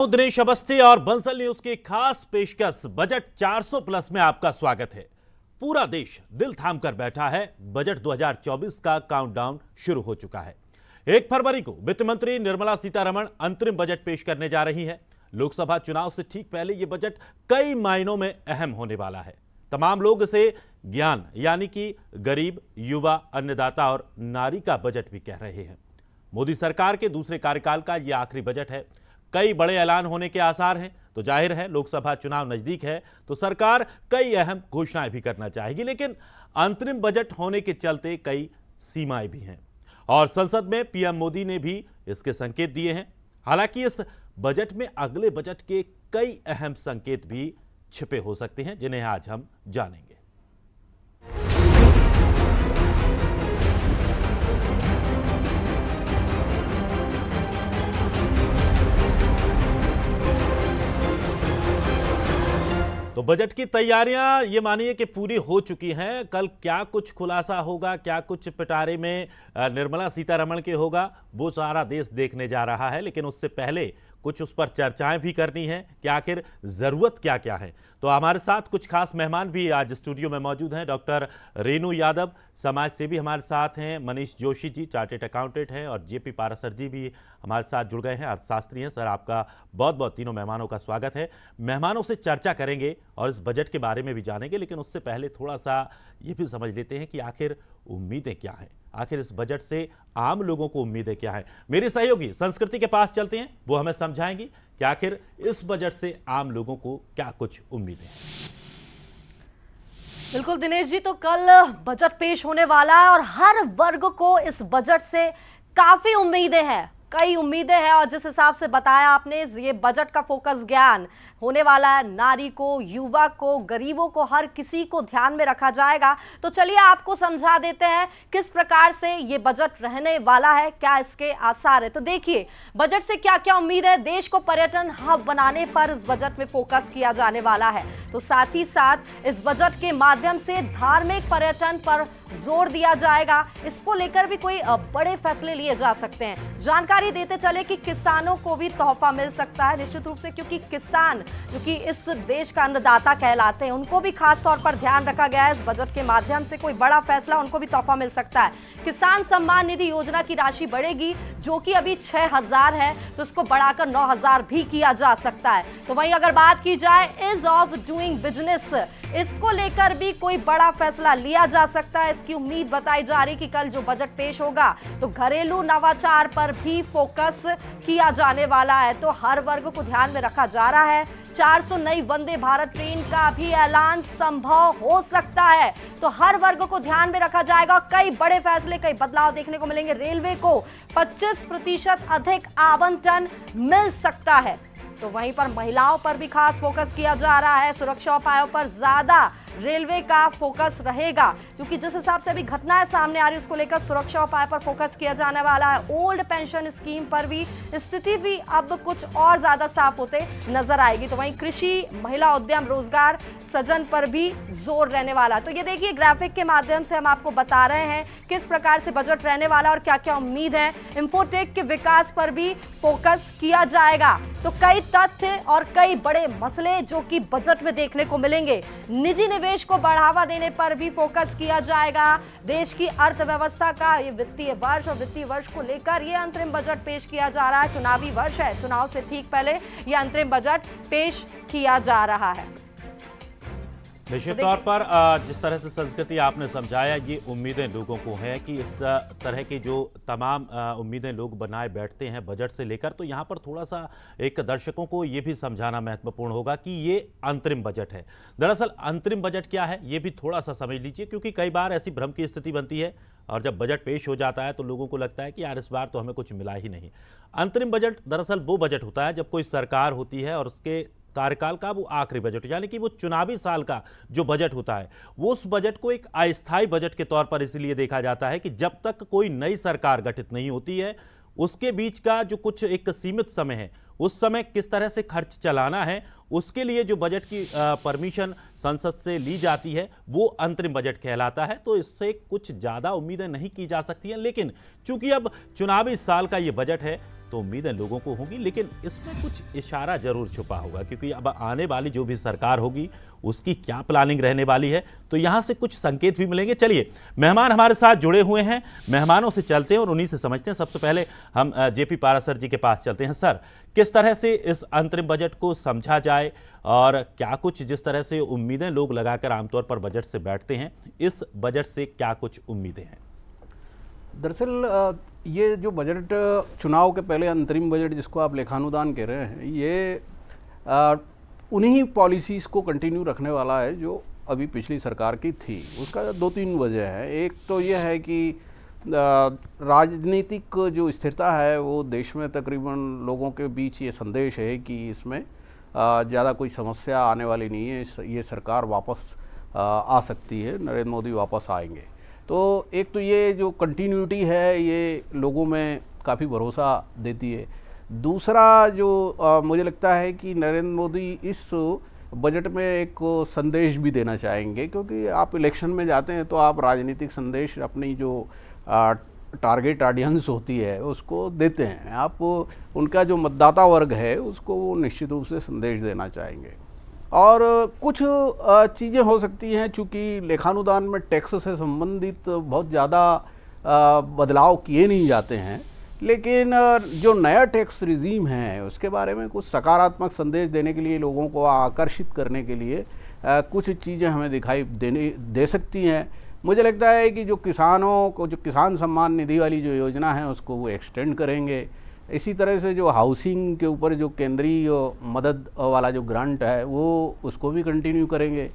दिनेश अवस्थी और बंसल न्यूज की खास पेशकश बजट 400 प्लस में आपका स्वागत है। पूरा देश दिल थाम कर बैठा है। बजट 2024 का काउंटडाउन शुरू हो चुका है। 1 फरवरी को वित्त मंत्री निर्मला सीतारमण अंतरिम बजट पेश करने जा रही है। लोकसभा चुनाव से ठीक पहले यह बजट कई मायनों में अहम होने वाला है। तमाम लोग इसे ज्ञान यानी कि गरीब, युवा, अन्नदाता और नारी का बजट भी कह रहे हैं। मोदी सरकार के दूसरे कार्यकाल का यह आखिरी बजट है। कई बड़े ऐलान होने के आसार हैं, तो जाहिर है लोकसभा चुनाव नजदीक है तो सरकार कई अहम घोषणाएं भी करना चाहेगी, लेकिन अंतरिम बजट होने के चलते कई सीमाएं भी हैं और संसद में पीएम मोदी ने भी इसके संकेत दिए हैं। हालांकि इस बजट में अगले बजट के कई अहम संकेत भी छिपे हो सकते हैं, जिन्हें आज हम जानेंगे। तो बजट की तैयारियां ये मानिए कि पूरी हो चुकी हैं। कल क्या कुछ खुलासा होगा, क्या कुछ पिटारे में निर्मला सीतारमण के होगा, वो सारा देश देखने जा रहा है। लेकिन उससे पहले कुछ उस पर चर्चाएं भी करनी है कि आखिर जरूरत क्या क्या है। तो हमारे साथ कुछ खास मेहमान भी आज स्टूडियो में मौजूद हैं। डॉक्टर रेणु यादव समाज सेवी हमारे साथ हैं, मनीष जोशी जी चार्टेड अकाउंटेंट हैं और जेपी पारासर जी भी हमारे साथ जुड़ गए हैं, अर्थशास्त्री हैं। सर, आपका बहुत बहुत तीनों मेहमानों का स्वागत है। मेहमानों से चर्चा करेंगे और इस बजट के बारे में भी जानेंगे, लेकिन उससे पहले थोड़ा सा ये भी समझ लेते हैं कि आखिर उम्मीदें क्या हैं, आखिर इस बजट से आम लोगों को उम्मीदें क्या हैं। मेरे सहयोगी संस्कृति के पास चलते हैं, वो हमें समझाएंगी कि आखिर इस बजट से आम लोगों को क्या कुछ उम्मीदें हैं। बिल्कुल दिनेश जी, तो कल बजट पेश होने वाला है और हर वर्ग को इस बजट से काफी उम्मीदें हैं, कई उम्मीदें हैं। और जिस हिसाब से बताया आपने, ये बजट का फोकस ज्ञान होने वाला है। नारी को, युवा को, गरीबों को, हर किसी को ध्यान में रखा जाएगा। तो चलिए आपको समझा देते हैं किस प्रकार से ये बजट रहने वाला है, क्या इसके आसार है। तो देखिए बजट से क्या क्या उम्मीद है। देश को पर्यटन हब बनाने पर इस बजट में फोकस किया जाने वाला है। तो साथ ही साथ इस बजट के माध्यम से धार्मिक पर्यटन पर जोर दिया जाएगा। इसको लेकर भी कोई बड़े फैसले लिए जा सकते हैं। जानकारी देते चले कि किसानों को भी तोहफा मिल सकता है निश्चित रूप से, क्योंकि किसान जो कि इस देश का अन्नदाता कहलाते हैं, उनको भी खास तौर पर ध्यान रखा गया है। इस बजट के माध्यम से कोई बड़ा फैसला, उनको भी तोहफा मिल सकता है। किसान सम्मान निधि योजना की राशि बढ़ेगी, जो कि अभी 6,000 है, तो इसको बढ़ाकर 9,000 भी किया जा सकता है। तो वहीं अगर बात की जाए इज ऑफ डूइंग बिजनेस, इसको लेकर भी कोई बड़ा फैसला लिया जा सकता है। इसकी उम्मीद बताई जा रही कि कल जो बजट पेश होगा तो घरेलू नवाचार पर भी फोकस किया जाने वाला है। तो हर वर्ग को ध्यान में रखा जा रहा है। 400 नई वंदे भारत ट्रेन का भी ऐलान संभव हो सकता है। तो हर वर्ग को ध्यान में रखा जाएगा। कई बड़े फैसले, कई बदलाव देखने को मिलेंगे। रेलवे को 25% अधिक आवंटन मिल सकता है। तो वहीं पर महिलाओं पर भी खास फोकस किया जा रहा है। सुरक्षा उपायों पर ज्यादा रेलवे का फोकस रहेगा, क्योंकि जिस हिसाब से अभी घटनाएं सामने आ रही है उसको लेकर सुरक्षा उपाय पर फोकस किया जाने वाला है। ओल्ड पेंशन स्कीम पर भी स्थिति भी अब कुछ और ज्यादा साफ होते नजर आएगी। तो वहीं कृषि, महिला उद्यम, रोजगार सृजन पर भी जोर रहने वाला है। तो ये देखिए ग्राफिक के माध्यम से हम आपको बता रहे हैं किस प्रकार से बजट रहने वाला है और क्या क्या उम्मीद है। इंफोटेक के विकास पर भी फोकस किया जाएगा। तो कई तथ्य और कई बड़े मसले जो कि बजट में देखने को मिलेंगे। निजी निवेश को बढ़ावा देने पर भी फोकस किया जाएगा। देश की अर्थव्यवस्था का ये वित्तीय वर्ष और वित्तीय वर्ष को लेकर ये अंतरिम बजट पेश किया जा रहा है। चुनावी वर्ष है, चुनाव से ठीक पहले ये अंतरिम बजट पेश किया जा रहा है। निश्चित तौर पर जिस तरह से संस्कृति आपने समझाया, ये उम्मीदें लोगों को हैं कि इस तरह की जो तमाम उम्मीदें लोग बनाए बैठते हैं बजट से लेकर, तो यहाँ पर थोड़ा सा एक दर्शकों को ये भी समझाना महत्वपूर्ण होगा कि ये अंतरिम बजट है। दरअसल अंतरिम बजट क्या है ये भी थोड़ा सा समझ लीजिए, क्योंकि कई बार ऐसी भ्रम की स्थिति बनती है और जब बजट पेश हो जाता है तो लोगों को लगता है कि यार इस बार तो हमें कुछ मिला ही नहीं। अंतरिम बजट दरअसल वो बजट होता है जब कोई सरकार होती है और उसके कार्यकाल का वो आखिरी बजट, यानी कि वो चुनावी साल का जो बजट होता है, वो उस बजट को एक अस्थायी बजट के तौर पर इसलिए देखा जाता है कि जब तक कोई नई सरकार गठित नहीं होती है उसके बीच का जो कुछ एक सीमित समय है, उस समय किस तरह से खर्च चलाना है, उसके लिए जो बजट की परमिशन संसद से ली जाती है वो अंतरिम बजट कहलाता है। तो इससे कुछ ज़्यादा उम्मीदें नहीं की जा सकती हैं, लेकिन चूंकि अब चुनावी साल का ये बजट है तो उम्मीदें लोगों को होंगी, लेकिन इसमें कुछ इशारा जरूर छुपा होगा, क्योंकि अब आने वाली जो भी सरकार होगी उसकी क्या प्लानिंग रहने वाली है, तो यहां से कुछ संकेत भी मिलेंगे। चलिए, मेहमान हमारे साथ जुड़े हुए हैं, मेहमानों से चलते हैं और उन्हीं से समझते हैं। सबसे पहले हम जेपी पारासर जी के पास चलते हैं। सर, किस तरह से इस अंतरिम बजट को समझा जाए और क्या कुछ, जिस तरह से उम्मीदें लोग लगाकर आमतौर पर बजट से बैठते हैं, इस बजट से क्या कुछ उम्मीदें हैं? दरअसल ये जो बजट चुनाव के पहले अंतरिम बजट जिसको आप लेखानुदान कह रहे हैं, ये उन्हीं पॉलिसीज़ को कंटिन्यू रखने वाला है जो अभी पिछली सरकार की थी। उसका 2-3 वजह है। एक तो ये है कि राजनीतिक जो स्थिरता है वो देश में तकरीबन लोगों के बीच ये संदेश है कि इसमें ज़्यादा कोई समस्या आने वाली नहीं है, ये सरकार वापस आ सकती है, नरेंद्र मोदी वापस आएंगे। तो एक तो ये जो कंटिन्यूटी है ये लोगों में काफ़ी भरोसा देती है। दूसरा जो मुझे लगता है कि नरेंद्र मोदी इस बजट में एक संदेश भी देना चाहेंगे, क्योंकि आप इलेक्शन में जाते हैं तो आप राजनीतिक संदेश अपनी जो टारगेट ऑडियंस होती है उसको देते हैं। आप उनका जो मतदाता वर्ग है उसको वो निश्चित रूप से संदेश देना चाहेंगे। और कुछ चीज़ें हो सकती हैं, चूँकि लेखानुदान में टैक्स से संबंधित बहुत ज़्यादा बदलाव किए नहीं जाते हैं, लेकिन जो नया टैक्स रिजीम है उसके बारे में कुछ सकारात्मक संदेश देने के लिए, लोगों को आकर्षित करने के लिए कुछ चीज़ें हमें दिखाई दे सकती हैं। मुझे लगता है कि जो किसानों को, जो किसान सम्मान निधि वाली जो योजना है उसको वो एक्सटेंड करेंगे। इसी तरह से जो हाउसिंग के ऊपर जो केंद्रीय मदद वाला जो ग्रांट है वो उसको भी कंटिन्यू करेंगे।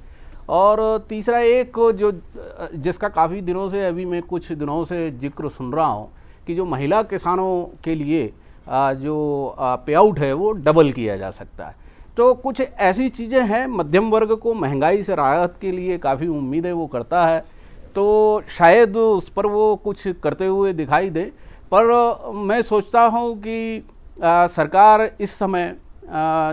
और तीसरा एक जो जिसका काफ़ी दिनों से, अभी मैं कुछ दिनों से जिक्र सुन रहा हूँ कि जो महिला किसानों के लिए जो पे आउट है वो डबल किया जा सकता है। तो कुछ ऐसी चीज़ें हैं, मध्यम वर्ग को महंगाई से राहत के लिए काफ़ी उम्मीदें वो करता है, तो शायद उस पर वो कुछ करते हुए दिखाई दे। पर मैं सोचता हूँ कि सरकार इस समय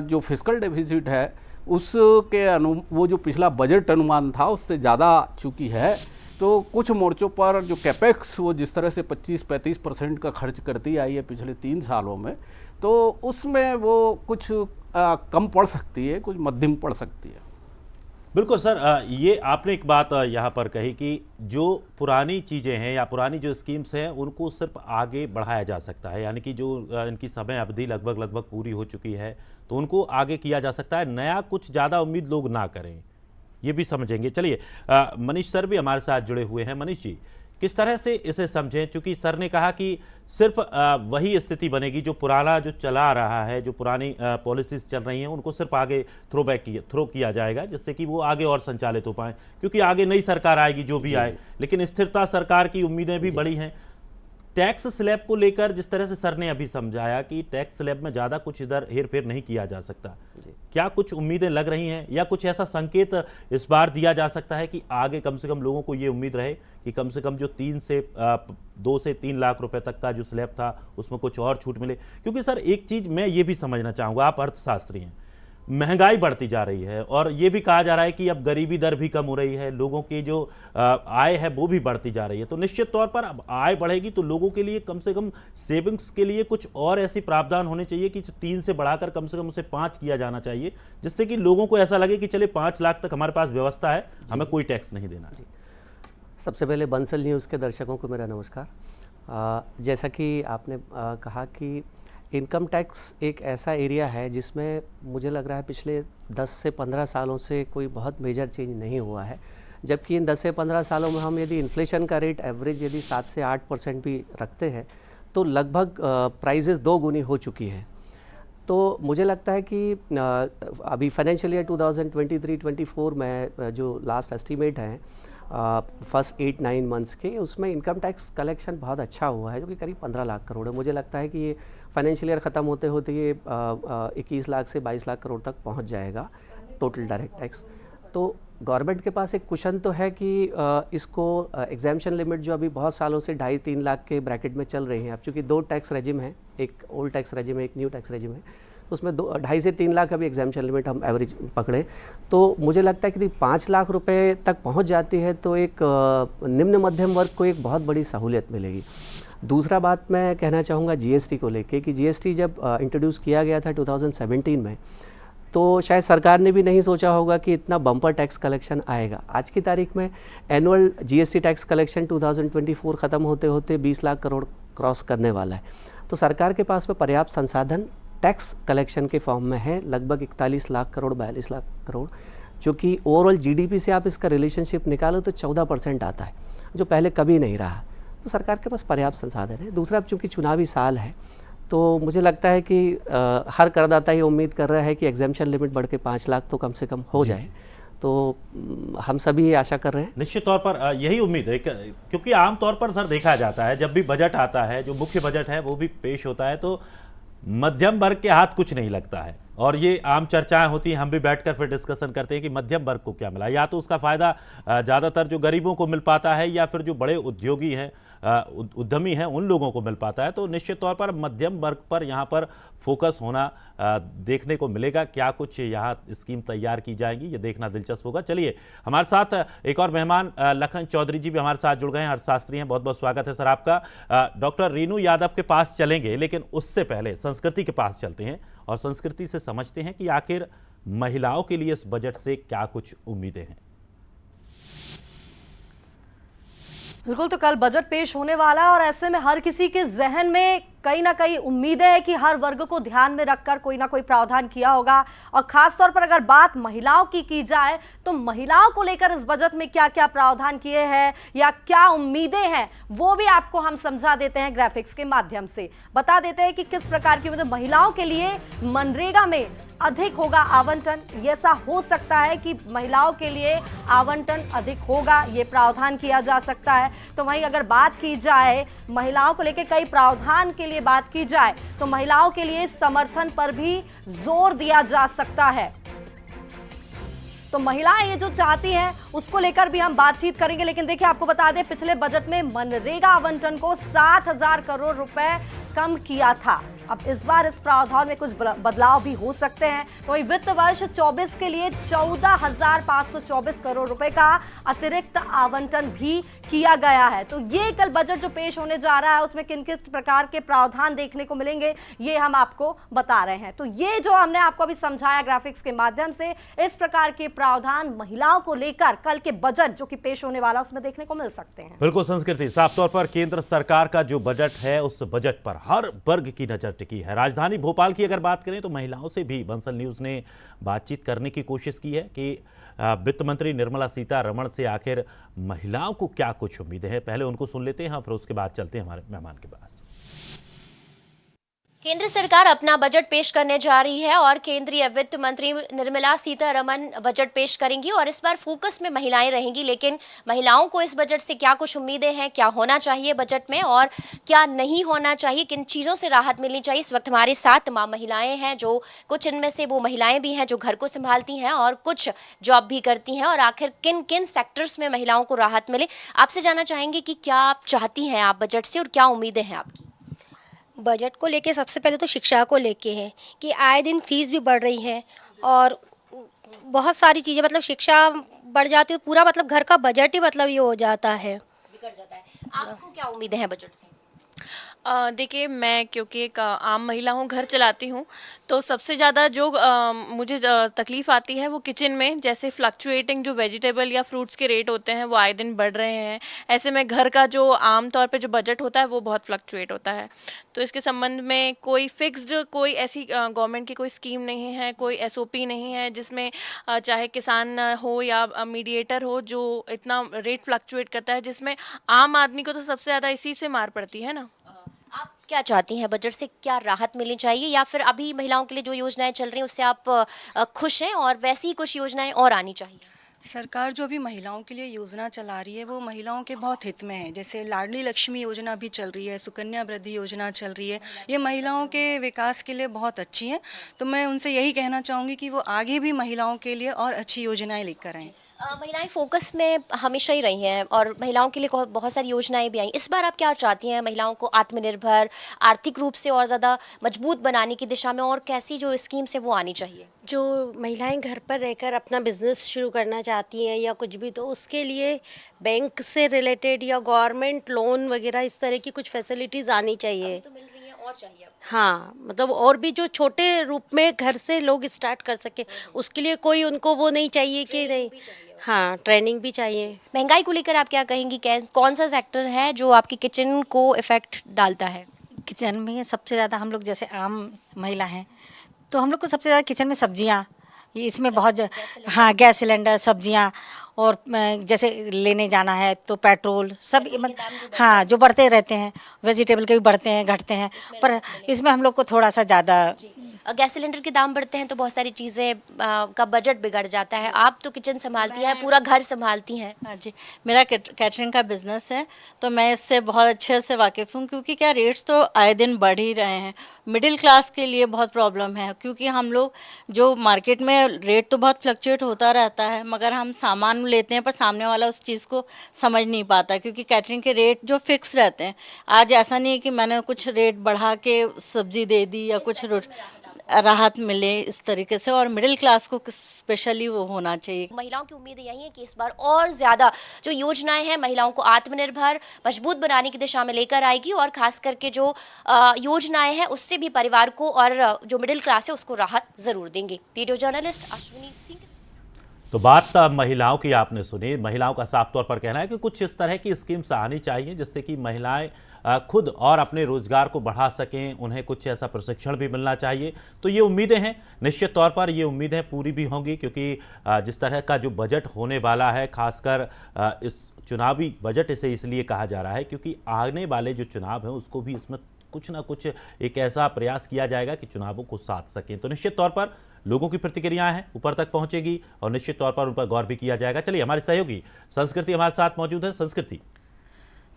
जो फिस्कल डेफिसिट है उसके वो जो पिछला बजट अनुमान था उससे ज़्यादा चूँकि है, तो कुछ मोर्चों पर जो कैपेक्स वो जिस तरह से 25-35% का खर्च करती आई है पिछले 3 सालों में, तो उसमें वो कुछ कम पड़ सकती है, कुछ मध्यम पड़ सकती है। बिल्कुल सर, ये आपने एक बात यहाँ पर कही कि जो पुरानी चीज़ें हैं या पुरानी जो स्कीम्स हैं उनको सिर्फ आगे बढ़ाया जा सकता है, यानी कि जो इनकी समय अवधि लगभग पूरी हो चुकी है तो उनको आगे किया जा सकता है, नया कुछ ज़्यादा उम्मीद लोग ना करें, ये भी समझेंगे। चलिए, मनीष सर भी हमारे साथ जुड़े हुए हैं। मनीष जी, किस तरह से इसे समझें, क्योंकि सर ने कहा कि सिर्फ वही स्थिति बनेगी जो पुराना जो चला रहा है, जो पुरानी पॉलिसीज चल रही हैं उनको सिर्फ आगे थ्रो किया जाएगा, जिससे कि वो आगे और संचालित हो पाएँ, क्योंकि आगे नई सरकार आएगी जो भी आए, लेकिन स्थिरता सरकार की उम्मीदें भी बड़ी हैं। टैक्स स्लैब को लेकर जिस तरह से सर ने अभी समझाया कि टैक्स स्लैब में ज़्यादा कुछ इधर हेरफेर नहीं किया जा सकता, क्या कुछ उम्मीदें लग रही हैं या कुछ ऐसा संकेत इस बार दिया जा सकता है कि आगे कम से कम लोगों को ये उम्मीद रहे कि कम से कम जो 2 से 3 लाख रुपए तक का जो स्लैब था उसमें कुछ और छूट मिले? क्योंकि सर एक चीज़ मैं ये भी समझना चाहूँगा, आप अर्थशास्त्री हैं, महंगाई बढ़ती जा रही है और ये भी कहा जा रहा है कि अब गरीबी दर भी कम हो रही है, लोगों की जो आय है वो भी बढ़ती जा रही है, तो निश्चित तौर पर अब आय बढ़ेगी तो लोगों के लिए कम से कम सेविंग्स के लिए कुछ और ऐसी प्रावधान होने चाहिए कि 3 से बढ़ाकर कम से कम उसे 5 किया जाना चाहिए, जिससे कि लोगों को ऐसा लगे कि चले 5 लाख तक हमारे पास व्यवस्था है, हमें कोई टैक्स नहीं देना है। सबसे पहले बंसल न्यूज़ के दर्शकों को मेरा नमस्कार। जैसा कि आपने कहा कि इनकम टैक्स एक ऐसा एरिया है जिसमें मुझे लग रहा है पिछले 10 से 15 सालों से कोई बहुत मेजर चेंज नहीं हुआ है, जबकि इन 10 से 15 सालों में हम यदि इन्फ्लेशन का रेट एवरेज यदि 7 से 8% भी रखते हैं तो लगभग प्राइजेस 2 गुनी हो चुकी है। तो मुझे लगता है कि अभी फाइनेंशियल ईयर 2023-24 में जो लास्ट एस्टीमेट हैं फर्स्ट 8-9 मंथ्स के, उसमें इनकम टैक्स कलेक्शन बहुत अच्छा हुआ है, जो कि करीब 15 लाख करोड़ है। मुझे लगता है कि ये फाइनेंशियल ईयर ख़त्म होते होते ये 21 लाख से 22 लाख करोड़ तक पहुंच जाएगा टोटल डायरेक्ट टैक्स। तो गवर्नमेंट के पास एक कुशन तो है कि इसको एग्जाम्पशन लिमिट जो अभी बहुत सालों से 2.5-3 लाख के ब्रैकेट में चल रही है, अब चूँकि 2 टैक्स रेजिम है, एक ओल्ड टैक्स रेजिम है, एक न्यू टैक्स रेजिम है, तो उसमें 2.5 से 3 लाख अभी एग्जाम्पशन लिमिट हम एवरेज पकड़े, तो मुझे लगता है कि 5 लाख रुपए तक पहुंच जाती है तो एक निम्न मध्यम वर्ग को एक बहुत बड़ी सहूलियत मिलेगी। दूसरा बात मैं कहना चाहूँगा जीएसटी को लेके कि जीएसटी जब इंट्रोड्यूस किया गया था 2017 में, तो शायद सरकार ने भी नहीं सोचा होगा कि इतना बम्पर टैक्स कलेक्शन आएगा। आज की तारीख में एनुअल जीएसटी टैक्स कलेक्शन 2024 ख़त्म होते होते 20 लाख करोड़ क्रॉस करने वाला है। तो सरकार के पास में पर्याप्त संसाधन टैक्स कलेक्शन के फॉर्म में है, लगभग 41 लाख करोड़ 42 लाख करोड़, जो कि ओवरऑल जीडीपी से आप इसका रिलेशनशिप निकालो तो 14% आता है, जो पहले कभी नहीं रहा। तो सरकार के पास पर्याप्त संसाधन है। दूसरा, चूँकि चुनावी साल है, तो मुझे लगता है कि हर करदाता ये उम्मीद कर रहा है कि एग्जेम्पशन लिमिट बढ़ के 5 लाख तो कम से कम हो जाए। तो हम सभी ये आशा कर रहे हैं। निश्चित तौर पर यही उम्मीद है क्योंकि आमतौर पर सर देखा जाता है जब भी बजट आता है, जो मुख्य बजट है वो भी पेश होता है, तो मध्यम वर्ग के हाथ कुछ नहीं लगता है और ये आम चर्चाएं होती हैं। हम भी बैठकर फिर डिस्कशन करते हैं कि मध्यम वर्ग को क्या मिला, या तो उसका फायदा ज़्यादातर जो गरीबों को मिल पाता है या फिर जो बड़े उद्योगी हैं, उद्यमी हैं, उन लोगों को मिल पाता है। तो निश्चित तौर पर मध्यम वर्ग पर यहाँ पर फोकस होना देखने को मिलेगा। क्या कुछ यहाँ स्कीम तैयार की जाएगी, ये देखना दिलचस्प होगा। चलिए, हमारे साथ एक और मेहमान लखन चौधरी जी भी हमारे साथ जुड़ गए हैं, अर्थशास्त्री हैं। बहुत बहुत स्वागत है सर आपका। डॉक्टर रीनू यादव के पास चलेंगे, लेकिन उससे पहले संस्कृति के पास चलते हैं और संस्कृति से समझते हैं कि आखिर महिलाओं के लिए इस बजट से क्या कुछ उम्मीदें हैं। बिल्कुल, तो कल बजट पेश होने वाला है और ऐसे में हर किसी के जहन में कहीं ना कहीं उम्मीदें हैं कि हर वर्ग को ध्यान में रखकर कोई ना कोई प्रावधान किया होगा। और खास तौर पर अगर बात महिलाओं की जाए तो महिलाओं को लेकर इस बजट में क्या क्या प्रावधान किए हैं या क्या उम्मीदें हैं, वो भी आपको हम समझा देते हैं ग्राफिक्स के माध्यम से। बता देते हैं कि किस प्रकार की उम्मीदें महिलाओं के लिए मनरेगा में अधिक होगा आवंटन। ऐसा हो सकता है कि महिलाओं के लिए आवंटन अधिक होगा, ये प्रावधान किया जा सकता है। तो वहीं अगर बात की जाए महिलाओं को लेकर कई प्रावधान के लिए बात की जाए तो महिलाओं के लिए समर्थन पर भी जोर दिया जा सकता है। तो महिलाएं ये जो चाहती हैं उसको लेकर भी हम बातचीत करेंगे। लेकिन देखिए, आपको बता दें, पिछले बजट में मनरेगा आवंटन को 7,000 करोड़ रुपए कम किया था। अब इस बार इस प्रावधान में कुछ बदलाव भी हो सकते हैं। तो वित्त वर्ष 24 के लिए 14,524 करोड़ रुपए का अतिरिक्त आवंटन भी किया गया है। तो ये कल बजट जो पेश होने जा रहा है उसमें किन किस प्रकार के प्रावधान देखने को मिलेंगे, ये हम आपको बता रहे हैं। तो ये जो हमने आपको अभी समझाया ग्राफिक्स के माध्यम से, इस प्रकार के प्रावधान महिलाओं को लेकर कल के बजट जो कि पेश होने वाला उसमें देखने को मिल सकते हैं। बिल्कुल संस्कृति, साफ तौर पर केंद्र सरकार का जो बजट है उस बजट पर हर वर्ग की नजर टिकी है। राजधानी भोपाल की अगर बात करें तो महिलाओं से भी बंसल न्यूज ने बातचीत करने की कोशिश की है कि वित्त मंत्री निर्मला सीतारमण से आखिर महिलाओं को क्या कुछ उम्मीदें हैं। पहले उनको सुन लेते हैं, फिर उसके बाद चलते हैं हमारे मेहमान के पास। केंद्र सरकार अपना बजट पेश करने जा रही है और केंद्रीय वित्त मंत्री निर्मला सीतारमण बजट पेश करेंगी और इस बार फोकस में महिलाएं रहेंगी। लेकिन महिलाओं को इस बजट से क्या कुछ उम्मीदें हैं, क्या होना चाहिए बजट में और क्या नहीं होना चाहिए, किन चीज़ों से राहत मिलनी चाहिए। इस वक्त हमारे साथ तमाम महिलाएं हैं, जो कुछ इनमें से वो महिलाएं भी हैं जो घर को संभालती हैं और कुछ जॉब भी करती हैं। और आखिर किन किन सेक्टर्स में महिलाओं को राहत मिले, आपसे जानना चाहेंगे कि क्या आप चाहती हैं आप बजट से और क्या उम्मीदें हैं आपकी। बजट को लेके सबसे पहले तो शिक्षा को लेके है कि आए दिन फीस भी बढ़ रही है और बहुत सारी चीज़ें, मतलब शिक्षा बढ़ जाती है, पूरा मतलब घर का बजट ही मतलब ये हो जाता है, बिगड़ जाता है। आपको क्या उम्मीदें हैं बजट से? देखिए, मैं क्योंकि एक आम महिला हूँ, घर चलाती हूँ, तो सबसे ज़्यादा जो मुझे तकलीफ़ आती है वो किचन में, जैसे फ्लक्चुएटिंग जो वेजिटेबल या फ्रूट्स के रेट होते हैं वो आए दिन बढ़ रहे हैं। ऐसे में घर का जो आम तौर पे जो बजट होता है वो बहुत फ्लक्चुएट होता है। तो इसके संबंध में कोई फिक्स्ड कोई ऐसी गवर्नमेंट की कोई स्कीम नहीं है, कोई SOP नहीं है जिसमें चाहे किसान हो या मीडिएटर हो जो इतना रेट फ्लक्चुएट करता है, जिसमें आम आदमी को तो सबसे ज़्यादा इसी से मार पड़ती है ना। आप क्या चाहती हैं बजट से, क्या राहत मिलनी चाहिए या फिर अभी महिलाओं के लिए जो योजनाएं चल रही हैं उससे आप खुश हैं और वैसी ही कुछ योजनाएं और आनी चाहिए? सरकार जो भी महिलाओं के लिए योजना चला रही है वो महिलाओं के बहुत हित में है। जैसे लाडली लक्ष्मी योजना भी चल रही है, सुकन्या वृद्धि योजना चल रही है, ये महिलाओं के विकास के लिए बहुत अच्छी हैं। तो मैं उनसे यही कहना चाहूँगी कि वो आगे भी महिलाओं के लिए और अच्छी योजनाएं लेकर आएँ। महिलाएं फोकस में हमेशा ही रही हैं और महिलाओं के लिए बहुत सारी योजनाएं भी आई। इस बार आप क्या चाहती हैं महिलाओं को आत्मनिर्भर, आर्थिक रूप से और ज़्यादा मजबूत बनाने की दिशा में, और कैसी जो स्कीम्स है वो आनी चाहिए? जो महिलाएं घर पर रहकर अपना बिजनेस शुरू करना चाहती हैं या कुछ भी, तो उसके लिए बैंक से रिलेटेड या गवर्नमेंट लोन वगैरह इस तरह की कुछ फैसिलिटीज़ आनी चाहिए। तो मिल रही है और चाहिए? हाँ, मतलब और भी जो छोटे रूप में घर से लोग स्टार्ट कर सके, उसके लिए कोई उनको वो नहीं चाहिए कि नहीं। हाँ, ट्रेनिंग भी चाहिए। महंगाई को लेकर आप क्या कहेंगी? कौन सा सेक्टर है जो आपकी किचन को इफेक्ट डालता है? किचन में सबसे ज़्यादा हम लोग जैसे आम महिला हैं तो हम लोग को सबसे ज़्यादा किचन में सब्जियां, ये इसमें बहुत हाँ, गैस सिलेंडर, सब्जियां, और जैसे लेने जाना है तो पेट्रोल सब हाँ, जो बढ़ते रहते हैं, वेजिटेबल के भी बढ़ते हैं घटते हैं, पर इसमें हम लोग को थोड़ा सा ज़्यादा। गैस सिलेंडर के दाम बढ़ते हैं तो बहुत सारी चीज़ें का बजट बिगड़ जाता है। आप तो किचन संभालती हैं, पूरा घर संभालती हैं। हाँ जी, मेरा कैटरिंग का बिजनेस है तो मैं इससे बहुत अच्छे से वाकिफ़ हूँ, क्योंकि क्या रेट्स तो आए दिन बढ़ ही रहे हैं। मिडिल क्लास के लिए बहुत प्रॉब्लम है, क्योंकि हम लोग जो मार्केट में रेट तो बहुत फ्लक्चुएट होता रहता है, मगर हम सामान लेते हैं पर सामने वाला उस चीज़ को समझ नहीं पाता, क्योंकि कैटरिंग के रेट जो फिक्स रहते हैं। आज ऐसा नहीं है कि मैंने कुछ रेट बढ़ा के सब्जी दे दी या कुछ राहत मिले इस तरीके से, और मिडिल क्लास को स्पेशली वो होना चाहिए। महिलाओं की उम्मीद यही है कि इस बार और ज़्यादा जो योजनाएं हैं महिलाओं को आत्मनिर्भर, मजबूत बनाने की दिशा में लेकर आएगी, और खास करके जो योजनाएं हैं उससे भी परिवार को और जो मिडिल क्लास है उसको राहत ज़रूर देंगे। Video journalist Ashwini Singh. तो बात महिलाओं की आपने सुनी। महिलाओं का साफ तौर पर कहना है कि कुछ इस तरह की स्कीम्स आनी चाहिए जिससे कि महिलाएं खुद और अपने रोजगार को बढ़ा सकें, उन्हें कुछ ऐसा प्रशिक्षण भी मिलना चाहिए। तो ये उम्मीदें हैं, निश्चित तौर पर ये उम्मीदें पूरी भी होंगी, क्योंकि जिस तरह का जो बजट होने वाला है, खासकर इस चुनावी बजट इसे इसलिए कहा जा रहा है क्योंकि आने वाले जो चुनाव हैं उसको भी इसमें कुछ ना कुछ एक ऐसा प्रयास किया जाएगा कि चुनावों को साध सकें। तो निश्चित तौर पर लोगों की प्रतिक्रियाएं हैं ऊपर तक पहुंचेगी और निश्चित तौर पर उन पर गौर भी किया जाएगा। चलिए, हमारे सहयोगी संस्कृति हमारे साथ मौजूद है। संस्कृति।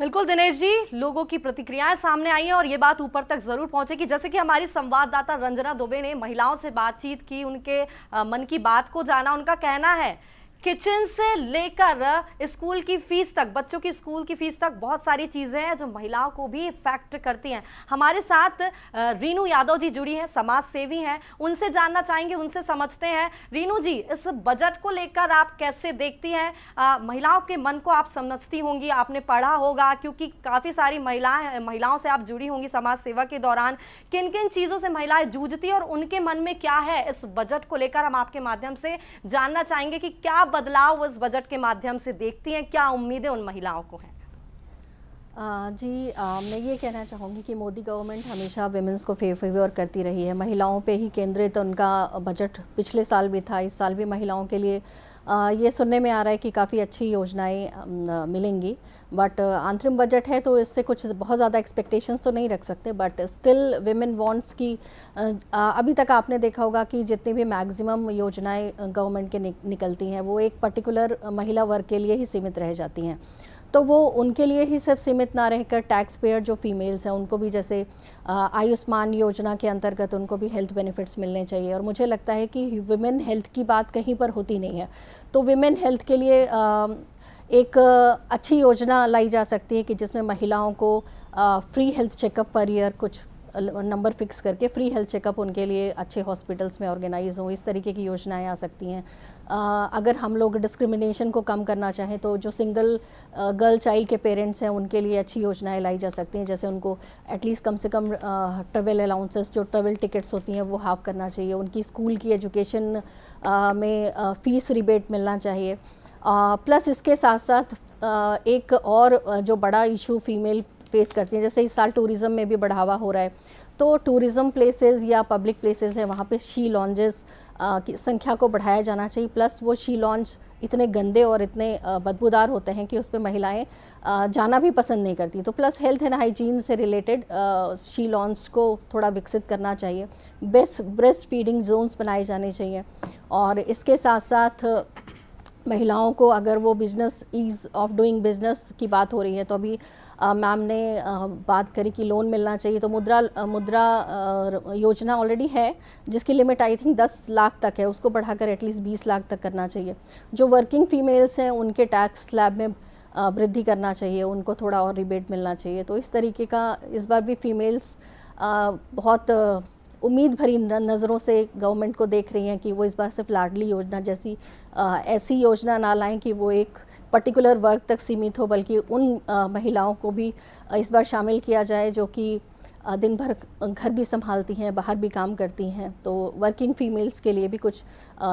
बिल्कुल दिनेश जी, लोगों की प्रतिक्रियाएं सामने आई हैं और ये बात ऊपर तक जरूर पहुंचेगी। जैसे कि हमारी संवाददाता रंजना दुबे ने महिलाओं से बातचीत की, उनके मन की बात को जाना। उनका कहना है किचन से लेकर स्कूल की फीस तक, बच्चों की स्कूल की फीस तक बहुत सारी चीजें हैं जो महिलाओं को भी इफेक्ट करती हैं। हमारे साथ रीनू यादव जी जुड़ी हैं, समाज सेवी हैं, उनसे जानना चाहेंगे, उनसे समझते हैं। रीनू जी, इस बजट को लेकर आप कैसे देखती हैं? महिलाओं के मन को आप समझती होंगी, आपने पढ़ा होगा, क्योंकि काफी सारी महिलाओं से आप जुड़ी होंगी समाज सेवा के दौरान। किन किन चीजों से महिलाएं जूझती और उनके मन में क्या है इस बजट को लेकर, हम आपके माध्यम से जानना चाहेंगे कि क्या बदलाव इस बजट के माध्यम से देखती हैं, क्या उम्मीदें उन महिलाओं को हैं? जी, मैं ये कहना चाहूँगी कि मोदी गवर्नमेंट हमेशा विमेंस को फेवर करती रही है, महिलाओं पे ही केंद्रित उनका बजट पिछले साल भी था, इस साल भी महिलाओं के लिए ये सुनने में आ रहा है कि काफ़ी अच्छी योजनाएं मिलेंगी। बट अंतरिम बजट है तो इससे कुछ बहुत ज़्यादा एक्सपेक्टेशंस तो नहीं रख सकते, बट स्टिल विमेन वांट्स की अभी तक आपने देखा होगा कि जितनी भी मैक्सिमम योजनाएं गवर्नमेंट के निकलती हैं वो एक पर्टिकुलर महिला वर्ग के लिए ही सीमित रह जाती हैं। तो वो उनके लिए ही सिर्फ सीमित ना रहकर टैक्स पेयर जो फीमेल्स हैं उनको भी, जैसे आयुष्मान योजना के अंतर्गत उनको भी हेल्थ बेनिफिट्स मिलने चाहिए। और मुझे लगता है कि विमेन हेल्थ की बात कहीं पर होती नहीं है, तो विमेन हेल्थ के लिए एक अच्छी योजना लाई जा सकती है कि जिसमें महिलाओं को free health checkup per year कुछ नंबर फिक्स करके फ्री हेल्थ चेकअप उनके लिए अच्छे हॉस्पिटल्स में ऑर्गेनाइज हो, इस तरीके की योजनाएं आ सकती हैं। अगर हम लोग डिस्क्रिमिनेशन को कम करना चाहें तो जो सिंगल गर्ल चाइल्ड के पेरेंट्स हैं उनके लिए अच्छी योजनाएं लाई जा सकती हैं, जैसे उनको एटलीस्ट कम से कम ट्रेवल अलाउंसेस, जो ट्रेवल टिकट्स होती हैं वो हाफ करना चाहिए, उनकी स्कूल की एजुकेशन में फ़ीस रिबेट मिलना चाहिए। प्लस इसके साथ साथ एक और जो बड़ा इशू फीमेल फेस करती हैं, जैसे इस साल टूरिज़्म में भी बढ़ावा हो रहा है, तो टूरिज़्म प्लेसेस या पब्लिक प्लेसेस हैं वहाँ पे शी लॉन्जेस की संख्या को बढ़ाया जाना चाहिए। प्लस वो शी लॉन्ज इतने गंदे और इतने बदबूदार होते हैं कि उस पर महिलाएं जाना भी पसंद नहीं करती। तो प्लस हेल्थ एंड हाइजीन से रिलेटेड शी लॉन्ज को थोड़ा विकसित करना चाहिए, ब्रेस्ट फीडिंग जोन्स बनाए जाने चाहिए। और इसके साथ साथ महिलाओं को अगर वो business ease of doing business की बात हो रही है, तो अभी मैम ने बात करी कि लोन मिलना चाहिए, तो मुद्रा योजना ऑलरेडी है जिसकी लिमिट आई थिंक 10 लाख तक है, उसको बढ़ाकर एटलीस्ट 20 लाख तक करना चाहिए। जो वर्किंग फीमेल्स हैं उनके टैक्स स्लैब में वृद्धि करना चाहिए, उनको थोड़ा और रिबेट मिलना चाहिए। तो इस तरीके का इस बार भी फीमेल्स बहुत उम्मीद भरी नज़रों से गवर्नमेंट को देख रही हैं कि वो इस बार सिर्फ लाडली योजना जैसी ऐसी योजना ना लाएं कि वो एक पर्टिकुलर वर्ग तक सीमित हो, बल्कि उन महिलाओं को भी इस बार शामिल किया जाए जो कि दिन भर घर भी संभालती हैं, बाहर भी काम करती हैं। तो वर्किंग फीमेल्स के लिए भी कुछ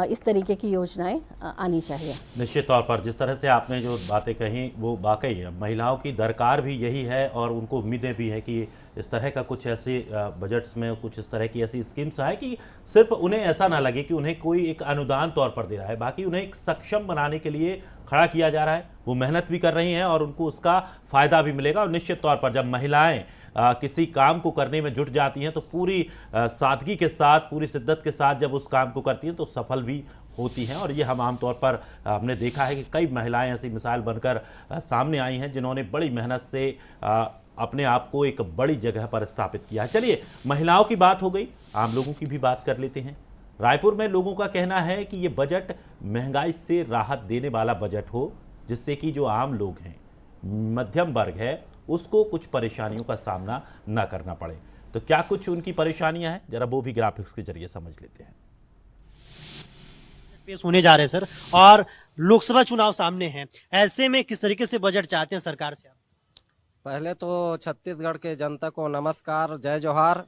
इस तरीके की योजनाएं आनी चाहिए। निश्चित तौर पर जिस तरह से आपने जो बातें कही वो वाकई है, महिलाओं की दरकार भी यही है और उनको उम्मीदें भी है कि इस तरह का कुछ ऐसे बजट्स में कुछ इस तरह की ऐसी स्कीम्स आए कि सिर्फ उन्हें ऐसा ना लगे कि उन्हें कोई एक अनुदान तौर पर दे रहा है, बाकी उन्हें एक सक्षम बनाने के लिए खड़ा किया जा रहा है। वो मेहनत भी कर रही हैं और उनको उसका फ़ायदा भी मिलेगा। और निश्चित तौर पर जब महिलाएं किसी काम को करने में जुट जाती हैं तो पूरी सादगी के साथ, पूरी शिद्दत के साथ जब उस काम को करती हैं तो सफल भी होती हैं। और ये हम आमतौर पर हमने देखा है कि कई महिलाएं ऐसी मिसाल बनकर सामने आई हैं जिन्होंने बड़ी मेहनत से अपने आप को एक बड़ी जगह पर स्थापित किया। चलिए, महिलाओं की बात हो गई, आम लोगों की भी बात कर लेते हैं। रायपुर में लोगों का कहना है कि ये बजट महंगाई से राहत देने वाला बजट हो, जिससे कि जो आम लोग हैं, मध्यम वर्ग है, उसको कुछ परेशानियों का सामना ना करना पड़े। तो क्या कुछ उनकी परेशानियां हैं, जरा वो भी ग्राफिक्स के जरिए समझ लेते हैं। पेश होने जा रहे हैं सर, और लोकसभा चुनाव सामने हैं, ऐसे में किस तरीके से बजट चाहते हैं सरकार से? पहले तो छत्तीसगढ़ के जनता को नमस्कार, जय जोहार।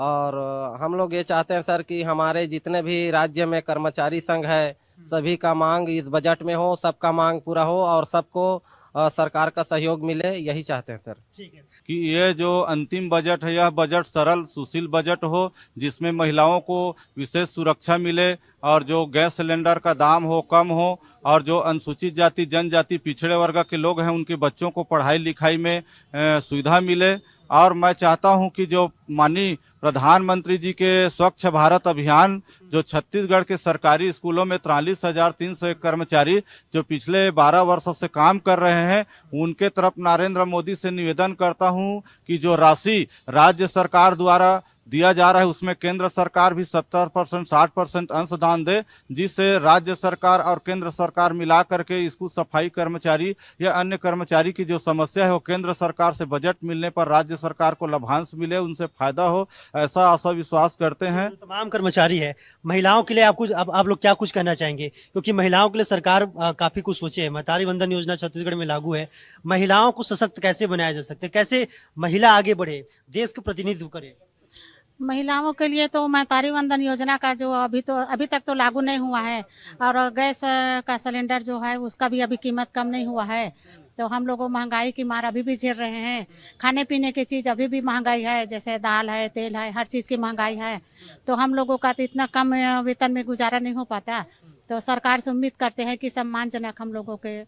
और हम लोग ये चाहते हैं सर कि हमारे जितने भी राज्य में कर्मचारी संघ है, सभी का मांग इस बजट में हो, सबका मांग पूरा हो और सबको सरकार का सहयोग मिले, यही चाहते हैं सर। ठीक है कि ये जो अंतिम बजट है, यह बजट सरल सुशील बजट हो, जिसमें महिलाओं को विशेष सुरक्षा मिले और जो गैस सिलेंडर का दाम हो कम हो, और जो अनुसूचित जाति जनजाति पिछड़े वर्ग के लोग हैं उनके बच्चों को पढ़ाई लिखाई में सुविधा मिले। और मैं चाहता हूं कि जो माननीय प्रधानमंत्री जी के स्वच्छ भारत अभियान, जो छत्तीसगढ़ के सरकारी स्कूलों में 43,301 कर्मचारी जो पिछले 12 वर्षों से काम कर रहे हैं, उनके तरफ नरेंद्र मोदी से निवेदन करता हूं कि जो राशि राज्य सरकार द्वारा दिया जा रहा है उसमें केंद्र सरकार भी 70% 60% अंशदान दे, जिससे राज्य सरकार और केंद्र सरकार मिला करके स्कूल सफाई कर्मचारी या अन्य कर्मचारी की जो समस्या है वो केंद्र सरकार से बजट मिलने पर राज्य सरकार को लाभांश मिले, उनसे फायदा हो, ऐसा आशा विश्वास करते हैं। तमाम कर्मचारी है, महिलाओं के लिए आप लोग क्या कुछ कहना चाहेंगे? क्योंकि महिलाओं के लिए सरकार काफी कुछ सोचे है, महतारी वंदन योजना छत्तीसगढ़ में लागू है। महिलाओं को सशक्त कैसे बनाया जा सकता है, कैसे महिला आगे बढ़े, देश का प्रतिनिधित्व करे? महिलाओं के लिए तो महतारी वंदन योजना का जो अभी तक तो लागू नहीं हुआ है, और गैस का सिलेंडर जो है उसका भी अभी कीमत कम नहीं हुआ है। तो हम लोग महंगाई की मार अभी भी झेल रहे हैं। खाने पीने की चीज़ अभी भी महंगाई है, जैसे दाल है, तेल है, हर चीज़ की महंगाई है। तो हम लोगों का तो इतना कम वेतन में गुजारा नहीं हो पाता। तो सरकार से उम्मीद करते हैं कि सम्मानजनक हम लोगों के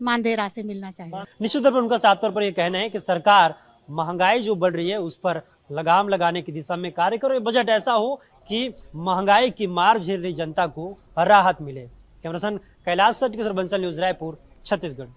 मानदेय राशि मिलना चाहिए। निश्चित तौर पर उनका साफ तौर पर यह कहना है कि सरकार महंगाई जो बढ़ रही है उस पर लगाम लगाने की दिशा में कार्य करो। बजट ऐसा हो कि महंगाई की मार झेल रही जनता को राहत मिले। कैमरा पर्सन कैलाश सट के साथ बंसल न्यूज, रायपुर, छत्तीसगढ़।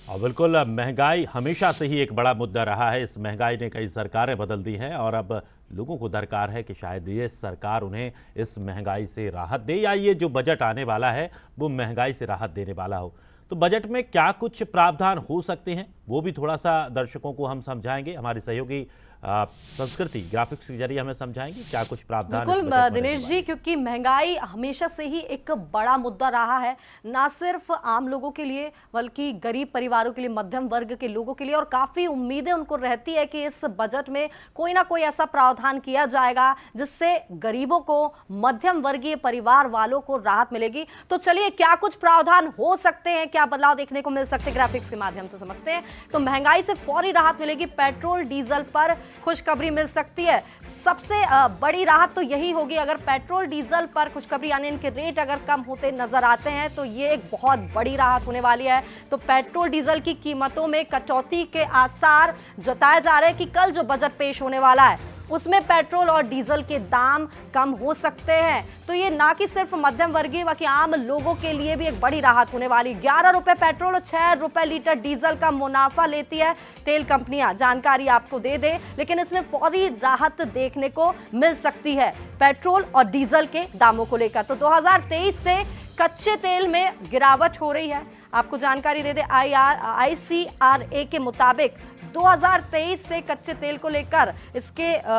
और बिल्कुल, महंगाई हमेशा से ही एक बड़ा मुद्दा रहा है। इस महंगाई ने कई सरकारें बदल दी हैं और अब लोगों को दरकार है कि शायद ये सरकार उन्हें इस महंगाई से राहत दे, या ये जो बजट आने वाला है वो महंगाई से राहत देने वाला हो। तो बजट में क्या कुछ प्रावधान हो सकते हैं वो भी थोड़ा सा दर्शकों को हम समझाएंगे। हमारी सहयोगी संस्कृति ग्राफिक्स के जरिए हमें समझाएंगे क्या कुछ प्रावधान। बिल्कुल दिनेश जी, क्योंकि महंगाई हमेशा से ही एक बड़ा मुद्दा रहा है, ना सिर्फ आम लोगों के लिए बल्कि गरीब परिवारों के लिए, मध्यम वर्ग के लोगों के लिए। और काफ़ी उम्मीदें उनको रहती है कि इस बजट में कोई ना कोई ऐसा प्रावधान किया जाएगा जिससे गरीबों को, मध्यम वर्गीय परिवार वालों को राहत मिलेगी। तो चलिए, क्या कुछ प्रावधान हो सकते हैं, क्या बदलाव देखने को मिल सकते हैं, ग्राफिक्स के माध्यम से समझते हैं। तो महंगाई से फौरी राहत मिलेगी, पेट्रोल डीजल पर खुशखबरी मिल सकती है। सबसे बड़ी राहत तो यही होगी अगर पेट्रोल डीजल पर खुशखबरी, यानी इनके रेट अगर कम होते नजर आते हैं तो ये एक बहुत बड़ी राहत होने वाली है। तो पेट्रोल डीजल की कीमतों में कटौती के आसार जताए जा रहे हैं कि कल जो बजट पेश होने वाला है उसमें पेट्रोल और डीजल के दाम कम हो सकते हैं। तो ये ना कि सिर्फ मध्यम वर्गीय बल्कि आम लोगों के लिए भी एक बड़ी राहत होने वाली। 11 रुपए पेट्रोल और 6 रुपए लीटर डीजल का मुनाफा लेती है तेल कंपनियां, जानकारी आपको दे दे, लेकिन इसमें फौरी राहत देखने को मिल सकती है पेट्रोल और डीजल के दामों को लेकर। तो 2023 से कच्चे तेल में गिरावट हो रही है। आपको जानकारी दे दे, ICRA के मुताबिक 2023 से कच्चे तेल को लेकर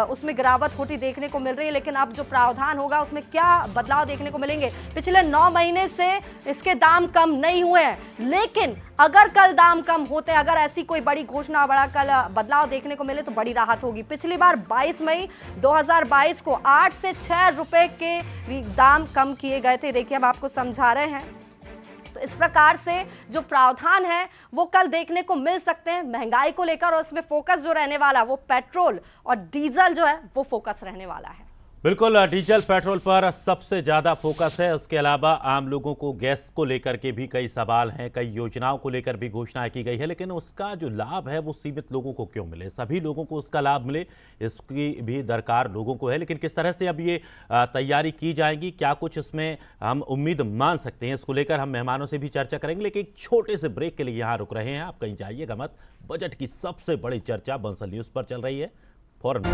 उसमें गिरावट होती देखने को मिल रही है, लेकिन अब जो प्रावधान होगा उसमें क्या बदलाव देखने को मिलेंगे। पिछले 9 महीने से इसके दाम कम नहीं हुए हैं, लेकिन अगर कल दाम कम होते, अगर ऐसी कोई बड़ी घोषणा, बड़ा कल बदलाव देखने को मिले तो बड़ी राहत होगी। पिछली बार 22 मई 2022 को 8 से 6 रुपए के दाम कम किए गए थे। देखिए हम आपको समझा रहे हैं। तो इस प्रकार से जो प्रावधान है वो कल देखने को मिल सकते हैं महंगाई को लेकर, और इसमें फोकस जो रहने वाला वो पेट्रोल और डीजल जो है वो फोकस रहने वाला है। बिल्कुल, डीजल पेट्रोल पर सबसे ज़्यादा फोकस है। उसके अलावा आम लोगों को गैस को लेकर के भी कई सवाल हैं, कई योजनाओं को लेकर भी घोषणाएं की गई है, लेकिन उसका जो लाभ है वो सीमित लोगों को क्यों मिले, सभी लोगों को उसका लाभ मिले, इसकी भी दरकार लोगों को है। लेकिन किस तरह से अब ये तैयारी की जाएगी, क्या कुछ इसमें हम उम्मीद मान सकते हैं, इसको लेकर हम मेहमानों से भी चर्चा करेंगे। लेकिन एक छोटे से ब्रेक के लिए यहाँ रुक रहे हैं, आप कहीं जाइएगा मत। बजट की सबसे बड़ी चर्चा बंसल न्यूज़ पर चल रही है। फौरन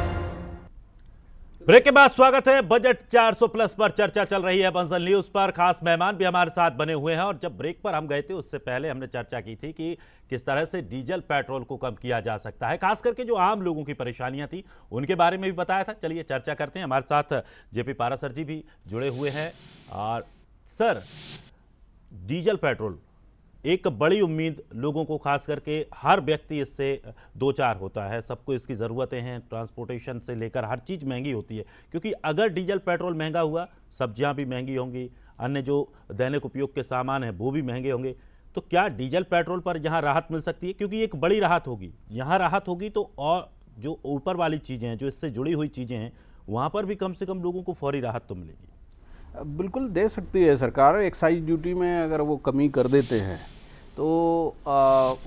ब्रेक के बाद स्वागत है। बजट 400 प्लस पर चर्चा चल रही है बंसल न्यूज पर। खास मेहमान भी हमारे साथ बने हुए हैं, और जब ब्रेक पर हम गए थे उससे पहले हमने चर्चा की थी कि किस तरह से डीजल पेट्रोल को कम किया जा सकता है, खास करके जो आम लोगों की परेशानियां थी उनके बारे में भी बताया था। चलिए चर्चा करते हैं। हमारे साथ जेपी पारासर जी भी जुड़े हुए हैं। और सर, डीजल पेट्रोल एक बड़ी उम्मीद लोगों को, खास करके हर व्यक्ति इससे दो चार होता है, सबको इसकी ज़रूरतें हैं, ट्रांसपोर्टेशन से लेकर हर चीज़ महंगी होती है, क्योंकि अगर डीजल पेट्रोल महंगा हुआ सब्जियां भी महंगी होंगी, अन्य जो दैनिक उपयोग के सामान हैं वो भी महंगे होंगे। तो क्या डीजल पेट्रोल पर यहाँ राहत मिल सकती है? क्योंकि एक बड़ी राहत होगी, यहाँ राहत होगी तो और जो ऊपर वाली चीज़ें हैं, जो इससे जुड़ी हुई चीज़ें हैं, वहाँ पर भी कम से कम लोगों को फौरी राहत तो मिलेगी। बिल्कुल दे सकती है सरकार। एक्साइज ड्यूटी में अगर वो कमी कर देते हैं तो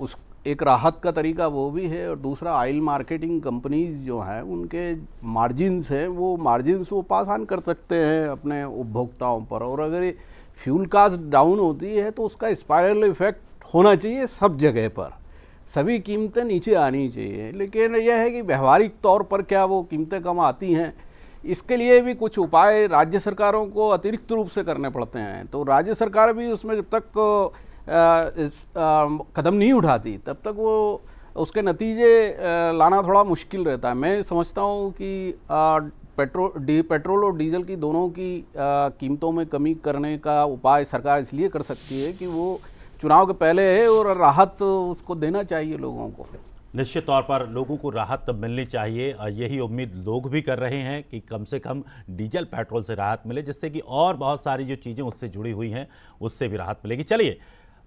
उस एक राहत का तरीका वो भी है। और दूसरा, ऑयल मार्केटिंग कंपनीज जो हैं उनके मार्जिन्स हैं, वो मार्जिन्स वो पास ऑन कर सकते हैं अपने उपभोक्ताओं पर। और अगर ये फ्यूल कास्ट डाउन होती है तो उसका स्पाइरल इफेक्ट होना चाहिए सब जगह पर, सभी कीमतें नीचे आनी चाहिए। लेकिन यह है कि व्यवहारिक तौर पर क्या वो कीमतें कम आती हैं, इसके लिए भी कुछ उपाय राज्य सरकारों को अतिरिक्त रूप से करने पड़ते हैं। तो राज्य सरकार भी उसमें जब तक कदम नहीं उठाती तब तक वो उसके नतीजे लाना थोड़ा मुश्किल रहता है। मैं समझता हूँ कि पेट्रोल और डीजल की दोनों की कीमतों में कमी करने का उपाय सरकार इसलिए कर सकती है कि वो चुनाव के पहले है और राहत उसको देना चाहिए लोगों को। निश्चित तौर पर लोगों को राहत मिलनी चाहिए, और यही उम्मीद लोग भी कर रहे हैं कि कम से कम डीजल पेट्रोल से राहत मिले, जिससे कि और बहुत सारी जो चीज़ें उससे जुड़ी हुई हैं उससे भी राहत मिलेगी। चलिए,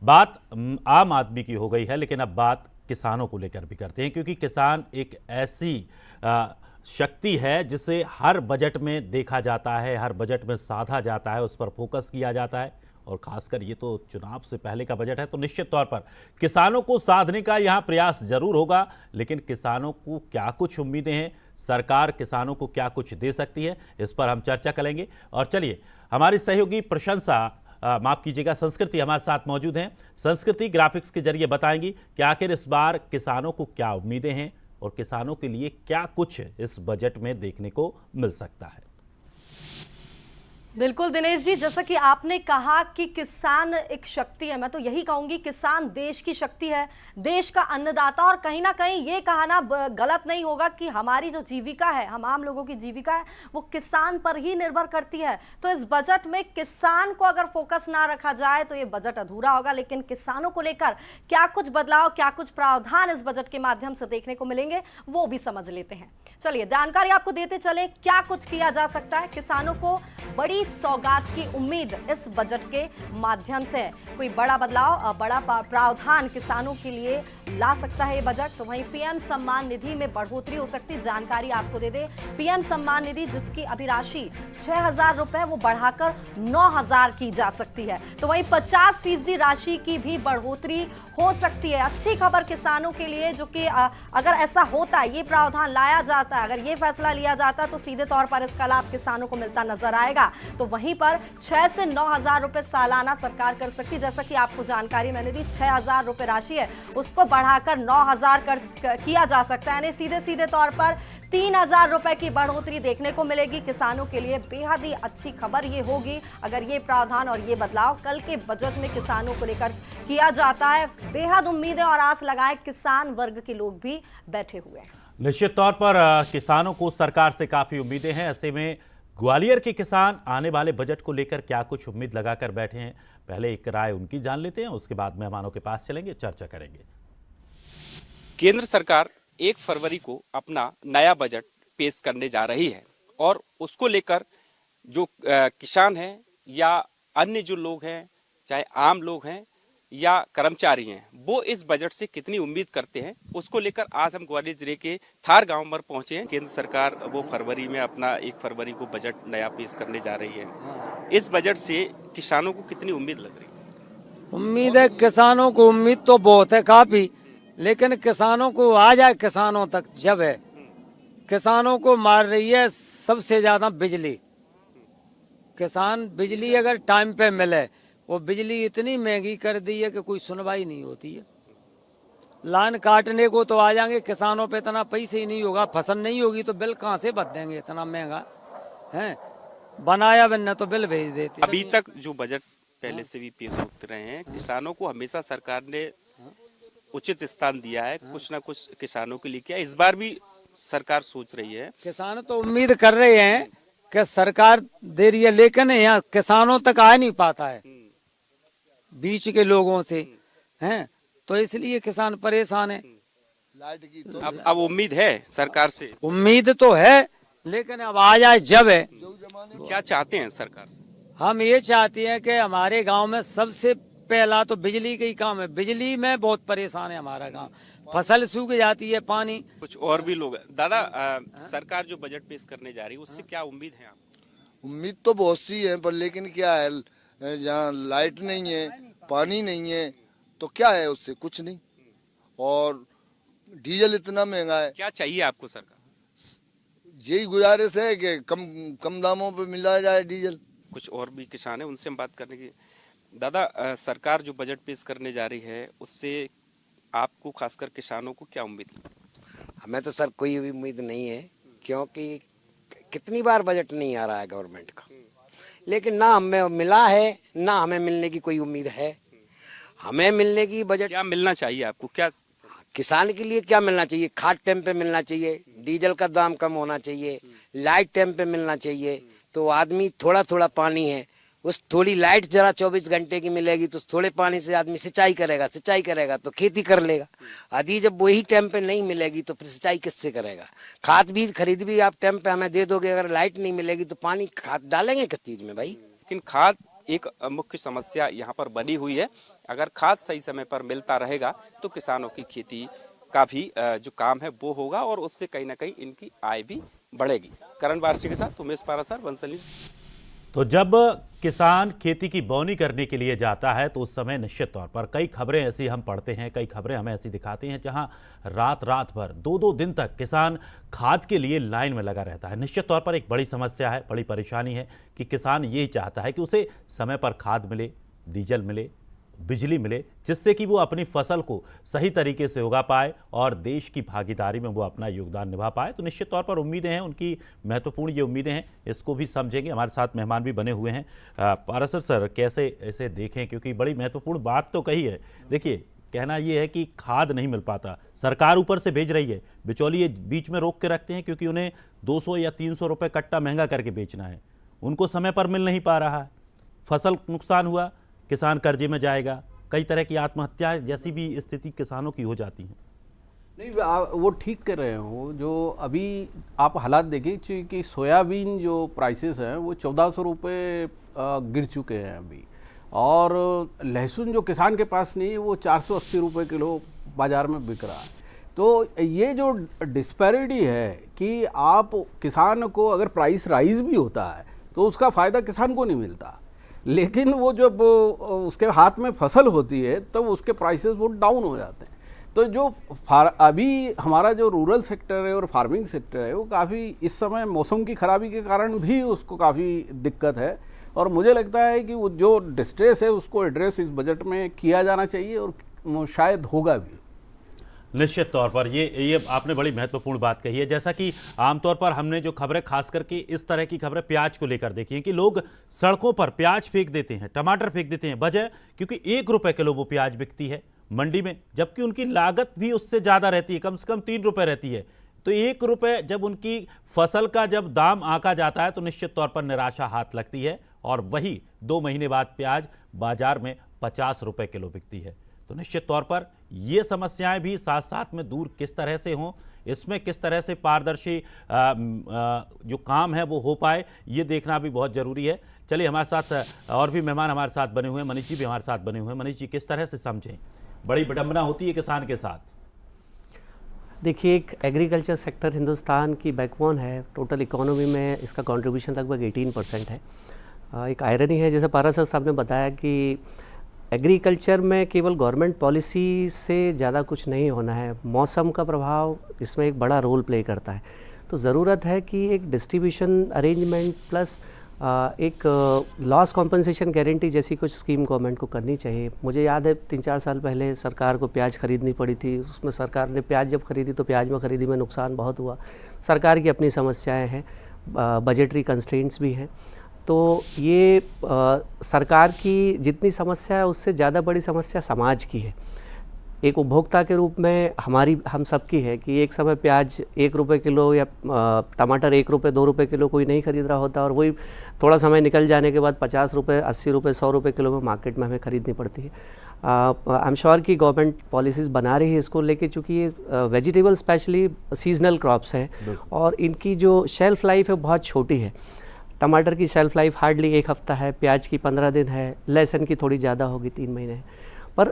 बात आम आदमी की हो गई है, लेकिन अब बात किसानों को लेकर भी करते हैं, क्योंकि किसान एक ऐसी शक्ति है जिसे हर बजट में देखा जाता है, हर बजट में साधा जाता है, उस पर फोकस किया जाता है। और खासकर ये तो चुनाव से पहले का बजट है, तो निश्चित तौर पर किसानों को साधने का यहाँ प्रयास जरूर होगा। लेकिन किसानों को क्या कुछ उम्मीदें हैं, सरकार किसानों को क्या कुछ दे सकती है, इस पर हम चर्चा करेंगे। और चलिए, हमारी सहयोगी माफ कीजिएगा संस्कृति हमारे साथ मौजूद हैं। संस्कृति ग्राफिक्स के जरिए बताएंगी कि आखिर इस बार किसानों को क्या उम्मीदें हैं और किसानों के लिए क्या कुछ इस बजट में देखने को मिल सकता है। बिल्कुल दिनेश जी, जैसा कि आपने कहा कि किसान एक शक्ति है, मैं तो यही कहूंगी किसान देश की शक्ति है, देश का अन्नदाता। और कहीं ना कहीं ये कहना गलत नहीं होगा कि हमारी जो जीविका है, हम आम लोगों की जीविका है, वो किसान पर ही निर्भर करती है। तो इस बजट में किसान को अगर फोकस ना रखा जाए तो ये बजट अधूरा होगा। लेकिन किसानों को लेकर क्या कुछ बदलाव, क्या कुछ प्रावधान इस बजट के माध्यम से देखने को मिलेंगे, वो भी समझ लेते हैं। चलिए जानकारी आपको देते चले क्या कुछ किया जा सकता है। किसानों को बड़ी सौगात की उम्मीद इस बजट के माध्यम से है। कोई बड़ा बदलाव, बड़ा प्रावधान किसानों के लिए ला सकता है ये बजट। तो वहीं पीएम सम्मान निधि में बढ़ोतरी हो सकती है। जानकारी आपको दे दे, पीएम सम्मान निधि जिसकी अभी राशि 6,000 रुपए वो बढ़ाकर 9,000 की जा सकती है। तो वहीं 50% राशि की भी बढ़ोतरी हो सकती है। अच्छी खबर किसानों के लिए, जो कि अगर ऐसा होता है, ये प्रावधान लाया जाता है, अगर ये फैसला लिया जाता है, तो सीधे तौर पर इसका लाभ किसानों को मिलता नजर आएगा। तो वहीं पर 6 से 9,000 रुपए सालाना सरकार कर सकती है। जैसा कि आपको जानकारी मैंने दी, 6,000 रुपए राशि है उसको बढ़ाकर 9,000 किया जा सकता है। यानी सीधे सीधे तौर पर 3,000 रुपए की बढ़ोतरी देखने को मिलेगी। किसानों के लिए बेहद ही अच्छी खबर ये होगी अगर ये प्रावधान और ये बदलाव कल के बजट में किसानों को लेकर किया जाता है। बेहद उम्मीदें और आस लगाए किसान वर्ग के लोग भी बैठे हुए हैं। निश्चित तौर पर किसानों को सरकार से काफी उम्मीदें हैं। ऐसे में ग्वालियर के किसान आने वाले बजट को लेकर क्या कुछ उम्मीद लगाकर बैठे हैं, पहले एक राय उनकी जान लेते हैं, उसके बाद मेहमानों के पास चलेंगे, चर्चा करेंगे। केंद्र सरकार 1 फरवरी को अपना नया बजट पेश करने जा रही है और उसको लेकर जो किसान हैं या अन्य जो लोग हैं, चाहे आम लोग हैं या कर्मचारी हैं, वो इस बजट से कितनी उम्मीद करते हैं, उसको लेकर आज हम ग्वालियर जिले के थार गांव पर पहुंचे हैं। केंद्र सरकार वो फरवरी में अपना 1 फरवरी को बजट नया पेश करने जा रही है। इस बजट से किसानों को कितनी उम्मीद लग रही है? उम्मीद है किसानों को, उम्मीद तो बहुत है काफी, लेकिन किसानों को आ जाए किसानों तक जब है। किसानों को मार रही है सबसे ज्यादा बिजली। किसान बिजली अगर टाइम पे मिले, वो बिजली इतनी महंगी कर दी है कि कोई सुनवाई नहीं होती है। लाइन काटने को तो आ जाएंगे, किसानों पे इतना पैसे ही नहीं होगा, फसल नहीं होगी तो बिल कहाँ से भर देंगे, इतना महंगा है। बनाया बिना तो बिल भेज देते। अभी तक जो बजट पहले से भी पेश होते रहे हैं, किसानों को हमेशा सरकार ने उचित स्थान दिया है, कुछ ना कुछ किसानों के लिए किया। इस बार भी सरकार सोच रही है। किसान तो उम्मीद कर रहे हैं कि सरकार दे रही है, लेकिन यहाँ किसानों तक आ नहीं पाता है बीच के लोगों से, हैं, तो इसलिए किसान परेशान है। अब उम्मीद है सरकार से? उम्मीद तो है, लेकिन अब आ जाए जब है। क्या चाहते हैं सरकार से? हम ये चाहते हैं कि हमारे गांव में सबसे पहला तो बिजली का ही काम है। बिजली में बहुत परेशान है हमारा गांव, फसल सूख जाती है, पानी। कुछ और भी लोग दादा, सरकार जो बजट पेश करने जा रही है उससे क्या उम्मीद है आपको? उम्मीद तो बहुत सी है, पर लेकिन क्या है, जहाँ लाइट नहीं है, पानी नहीं है, तो क्या है उससे? कुछ नहीं। और डीजल इतना महंगा है। क्या चाहिए आपको सरकार? यही गुजारिश है कि कम दामों पे मिला जाए डीजल। कुछ और भी किसान है, उनसे हम बात करने की। दादा, सरकार जो बजट पेश करने जा रही है उससे आपको, खासकर किसानों को, क्या उम्मीद है? हमें तो सर कोई भी उम्मीद नहीं है, क्योंकि कितनी बार बजट नहीं आ रहा है गवर्नमेंट का, लेकिन ना हमें मिला है ना हमें मिलने की कोई उम्मीद है। हमें मिलने की बजट क्या मिलना चाहिए आपको? क्या किसान के लिए क्या मिलना चाहिए? खाद टाइम पे मिलना चाहिए, डीजल का दाम कम होना चाहिए, लाइट टाइम पे मिलना चाहिए। तो आदमी थोड़ा थोड़ा पानी है, उस थोड़ी लाइट जरा 24 घंटे की मिलेगी तो थोड़े पानी से आदमी सिंचाई करेगा तो खेती कर लेगा। यदि जब वही टाइम पे नहीं मिलेगी तो फिर सिंचाई किससे करेगा? खाद बीज खरीद भी आप टाइम पे हमें दे दोगे, अगर लाइट नहीं मिलेगी तो पानी खाद डालेंगे किस चीज में भाई? लेकिन खाद एक मुख्य समस्या यहाँ पर बनी हुई है। अगर खाद सही समय पर मिलता रहेगा तो किसानों की खेती का भी जो काम है वो होगा और उससे कहीं ना कहीं इनकी आय भी बढ़ेगी। करण वार्षिक के साथ उमेश पारासर, बंसल न्यूज। तो जब किसान खेती की बौनी करने के लिए जाता है तो उस समय निश्चित तौर पर कई खबरें ऐसी हम पढ़ते हैं, कई खबरें हमें ऐसी दिखाती हैं जहां रात भर 2-2 दिन तक किसान खाद के लिए लाइन में लगा रहता है। निश्चित तौर पर एक बड़ी समस्या है, बड़ी परेशानी है कि किसान यही चाहता है कि उसे समय पर खाद मिले, डीजल मिले, बिजली मिले, जिससे कि वो अपनी फसल को सही तरीके से उगा पाए और देश की भागीदारी में वो अपना योगदान निभा पाए। तो निश्चित तौर पर उम्मीदें हैं, उनकी महत्वपूर्ण ये उम्मीदें हैं, इसको भी समझेंगे। हमारे साथ मेहमान भी बने हुए हैं। पारासर सर, कैसे इसे देखें, क्योंकि बड़ी महत्वपूर्ण बात तो कही है। देखिए, कहना ये है कि खाद नहीं मिल पाता, सरकार ऊपर से भेज रही है, बिचौलिए बीच में रोक के रखते हैं क्योंकि उन्हें 200 या 300 रुपये कट्टा महंगा करके बेचना है, उनको समय पर मिल नहीं पा रहा है, फसल नुकसान हुआ, किसान कर्जे में जाएगा, कई तरह की आत्महत्या जैसी भी स्थिति किसानों की हो जाती है। नहीं, वो ठीक कर रहे हो। जो अभी आप हालात देखिए कि सोयाबीन जो प्राइसेस हैं वो 1400 रुपये गिर चुके हैं अभी, और लहसुन जो किसान के पास नहीं है वो 480 रुपये किलो बाज़ार में बिक रहा है। तो ये जो डिस्पैरिटी है कि आप किसान को अगर प्राइस राइज भी होता है तो उसका फ़ायदा किसान को नहीं मिलता, लेकिन वो जब उसके हाथ में फसल होती है तब उसके प्राइसेस वो डाउन हो जाते हैं। तो जो अभी हमारा जो रूरल सेक्टर है और फार्मिंग सेक्टर है वो काफ़ी इस समय मौसम की खराबी के कारण भी उसको काफ़ी दिक्कत है, और मुझे लगता है कि वो जो डिस्ट्रेस है उसको एड्रेस इस बजट में किया जाना चाहिए और शायद होगा भी। निश्चित तौर पर ये आपने बड़ी महत्वपूर्ण बात कही है। जैसा कि आमतौर पर हमने जो खबरें खास करके इस तरह की खबरें प्याज को लेकर देखी हैं कि लोग सड़कों पर प्याज फेंक देते हैं, टमाटर फेंक देते हैं, वजह क्योंकि 1 रुपए किलो वो प्याज बिकती है मंडी में, जबकि उनकी लागत भी उससे ज़्यादा रहती है, कम से कम 3 रुपये रहती है। तो 1 रुपये जब उनकी फसल का जब दाम आंका जाता है तो निश्चित तौर पर निराशा हाथ लगती है, और वही 2 महीने बाद प्याज बाजार में 50 रुपये किलो बिकती है। तो निश्चित तौर पर ये समस्याएं भी साथ साथ में दूर किस तरह से हों, इसमें किस तरह से पारदर्शी जो काम है वो हो पाए, ये देखना भी बहुत ज़रूरी है। चलिए, हमारे साथ और भी मेहमान हमारे साथ बने हुए हैं, मनीष जी भी हमारे साथ बने हुए हैं। मनीष जी, किस तरह से समझें, बड़ी विडंबना होती है किसान के साथ? देखिए, एक एग्रीकल्चर सेक्टर हिंदुस्तान की बैकबोन है, टोटल इकोनॉमी में इसका कंट्रीब्यूशन लगभग 18% है। एक आयरनी है, जैसे पारा साहब ने बताया कि एग्रीकल्चर में केवल गवर्नमेंट पॉलिसी से ज़्यादा कुछ नहीं होना है, मौसम का प्रभाव इसमें एक बड़ा रोल प्ले करता है। तो ज़रूरत है कि एक डिस्ट्रीब्यूशन अरेंजमेंट प्लस एक लॉस कॉम्पनसेशन गारंटी जैसी कुछ स्कीम गवर्नमेंट को करनी चाहिए। मुझे याद है 3-4 साल पहले सरकार को प्याज खरीदनी पड़ी थी, उसमें सरकार ने प्याज जब खरीदी तो प्याज में खरीदी में नुकसान बहुत हुआ। सरकार की अपनी समस्याएं हैं, बजटरी कंस्ट्रेंट्स भी हैं। तो ये सरकार की जितनी समस्या है उससे ज़्यादा बड़ी समस्या समाज की है। एक उपभोक्ता के रूप में हम सबकी है कि एक समय प्याज 1 रुपये किलो या टमाटर 1 रुपये 2 रुपये किलो कोई नहीं खरीद रहा होता, और वही थोड़ा समय निकल जाने के बाद 50 रुपये 80 रुपये 100 रुपये किलो में मार्केट में हमें खरीदनी पड़ती है। आई एम श्योर कि गवर्नमेंट पॉलिसीज़ बना रही है इसको लेके, चूँकि ये वेजिटेबल स्पेशली सीजनल क्रॉप्स हैं और इनकी जो शेल्फ़ लाइफ है बहुत छोटी है। टमाटर की शेल्फ़ लाइफ हार्डली 1 हफ्ता है, प्याज की 15 दिन है, लहसुन की थोड़ी ज़्यादा होगी 3 महीने है। पर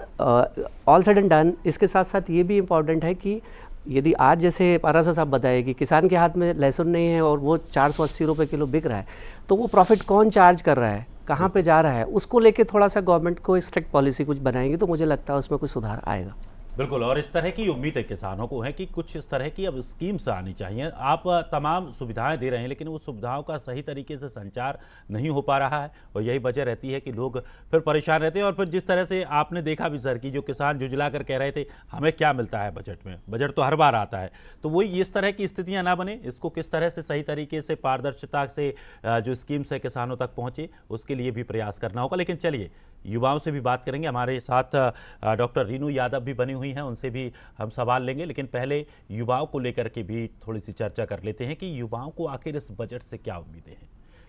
ऑल सेड एंड डन, इसके साथ साथ ये भी इम्पॉर्टेंट है कि यदि आज जैसे पारासा साहब बताए कि किसान के हाथ में लहसुन नहीं है और वो 480 रुपये किलो बिक रहा है, तो वो प्रॉफिट कौन चार्ज कर रहा है, कहाँ पे जा रहा है, उसको लेके थोड़ा सा गवर्नमेंट को स्ट्रिक्ट पॉलिसी कुछ बनाएंगे तो मुझे लगता है उसमें कुछ सुधार आएगा। बिल्कुल, और इस तरह की उम्मीद है किसानों को है कि कुछ इस तरह की अब स्कीम्स आनी चाहिए। आप तमाम सुविधाएं दे रहे हैं लेकिन वो सुविधाओं का सही तरीके से संचार नहीं हो पा रहा है, और यही वजह रहती है कि लोग फिर परेशान रहते हैं। और फिर जिस तरह से आपने देखा भी सर कि जो किसान झुंझला कर कह रहे थे हमें क्या मिलता है बजट में, बजट तो हर बार आता है, तो वही इस तरह की स्थितियाँ ना बने, इसको किस तरह से सही तरीके से पारदर्शिता से जो स्कीम्स है किसानों तक पहुँचे, उसके लिए भी प्रयास करना होगा। लेकिन चलिए, युवाओं से भी बात करेंगे। हमारे साथ डॉक्टर रीनू यादव भी बनी हुई हैं, उनसे भी हम सवाल लेंगे। लेकिन पहले युवाओं को लेकर के भी थोड़ी सी चर्चा कर लेते हैं कि युवाओं को आखिर इस बजट से क्या उम्मीदें हैं,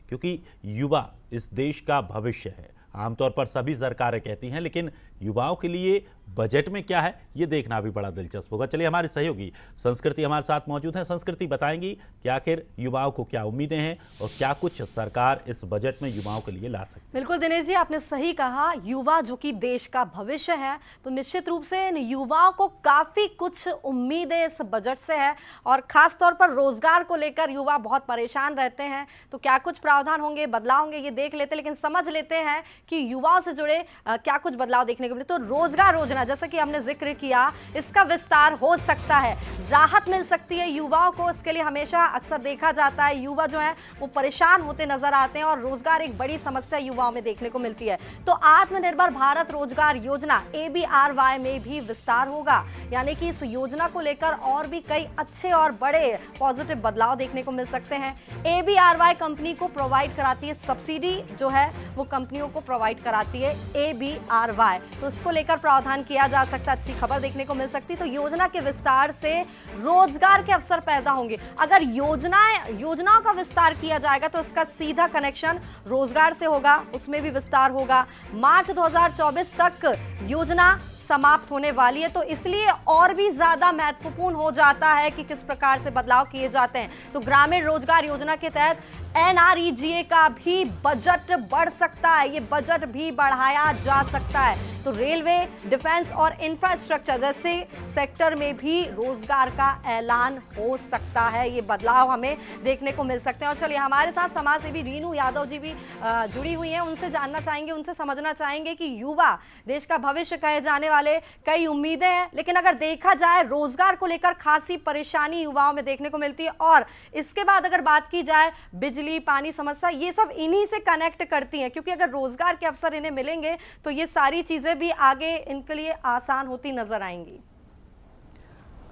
क्योंकि युवा इस देश का भविष्य है। आमतौर पर सभी सरकारें कहती हैं, लेकिन युवाओं के लिए बजट में क्या है ये देखना भी बड़ा दिलचस्प होगा। चलिए, हमारे सहयोगी संस्कृति हमारे साथ मौजूद हैं। संस्कृति बताएंगी कि आखिर युवाओं को क्या उम्मीदें हैं और क्या कुछ सरकार इस बजट में युवाओं के लिए ला सकती है। बिल्कुल दिनेश जी, आपने सही कहा, युवा जो कि देश का भविष्य है, तो निश्चित रूप से इन युवाओं को काफ़ी कुछ उम्मीदें इस बजट से है, और ख़ास तौर पर रोजगार को लेकर युवा बहुत परेशान रहते हैं। तो क्या कुछ प्रावधान होंगे, बदलाव होंगे, ये देख लेते हैं। लेकिन समझ लेते हैं कि युवाओं से जुड़े क्या कुछ बदलाव देखने को मिले। तो रोजगार योजना, जैसा कि हमने जिक्र किया, इसका विस्तार हो सकता है, राहत मिल सकती है युवाओं को। इसके लिए हमेशा अक्सर देखा जाता है युवा जो है वो परेशान होते नजर आते हैं, और रोजगार एक बड़ी समस्या युवाओं में देखने को मिलती है। तो आत्मनिर्भर भारत रोजगार योजना ABRY में भी विस्तार होगा, यानी कि इस योजना को लेकर और भी कई अच्छे और बड़े पॉजिटिव बदलाव देखने को मिल सकते हैं। ABRY कंपनी को प्रोवाइड कराती है सब्सिडी, जो है वो कंपनियों को प्रोवाइड कराती है ABRY, तो इसको लेकर प्रावधान किया जा सकता है। अच्छी खबर देखने को मिल सकती है। तो योजना के विस्तार से रोजगार के अवसर पैदा होंगे। अगर योजनाओं का विस्तार किया जाएगा तो इसका सीधा कनेक्शन रोजगार से होगा, उसमें भी विस्तार होगा। मार्च 2024 तक योजना समाप्त होने वाली है, तो इसलिए और भी ज्यादा महत्वपूर्ण हो जाता है कि किस प्रकार से बदलाव किए जाते हैं। तो ग्रामीण रोजगार योजना के तहत NREGA का भी बजट बढ़ सकता है, ये बजट भी बढ़ाया जा सकता है। तो रेलवे, डिफेंस और इंफ्रास्ट्रक्चर जैसे सेक्टर में भी रोजगार का ऐलान हो सकता है। ये बदलाव हमें देखने को मिल सकते हैं। और चलिए, हमारे साथ समाज सेवी रीनू यादव जी भी जुड़ी हुई हैं, उनसे जानना चाहेंगे, उनसे समझना चाहेंगे कि युवा देश का भविष्य कहे जाने वाले, कई उम्मीदें हैं, लेकिन अगर देखा जाए रोजगार को लेकर खासी परेशानी युवाओं में देखने को मिलती है। और इसके बाद अगर बात की जाए बिजली, पानी समस्या, ये सब इन्हीं से कनेक्ट करती हैं, क्योंकि अगर रोजगार के अवसर इन्हें मिलेंगे तो ये सारी चीजें भी आगे इनके लिए आसान होती नजर आएंगी।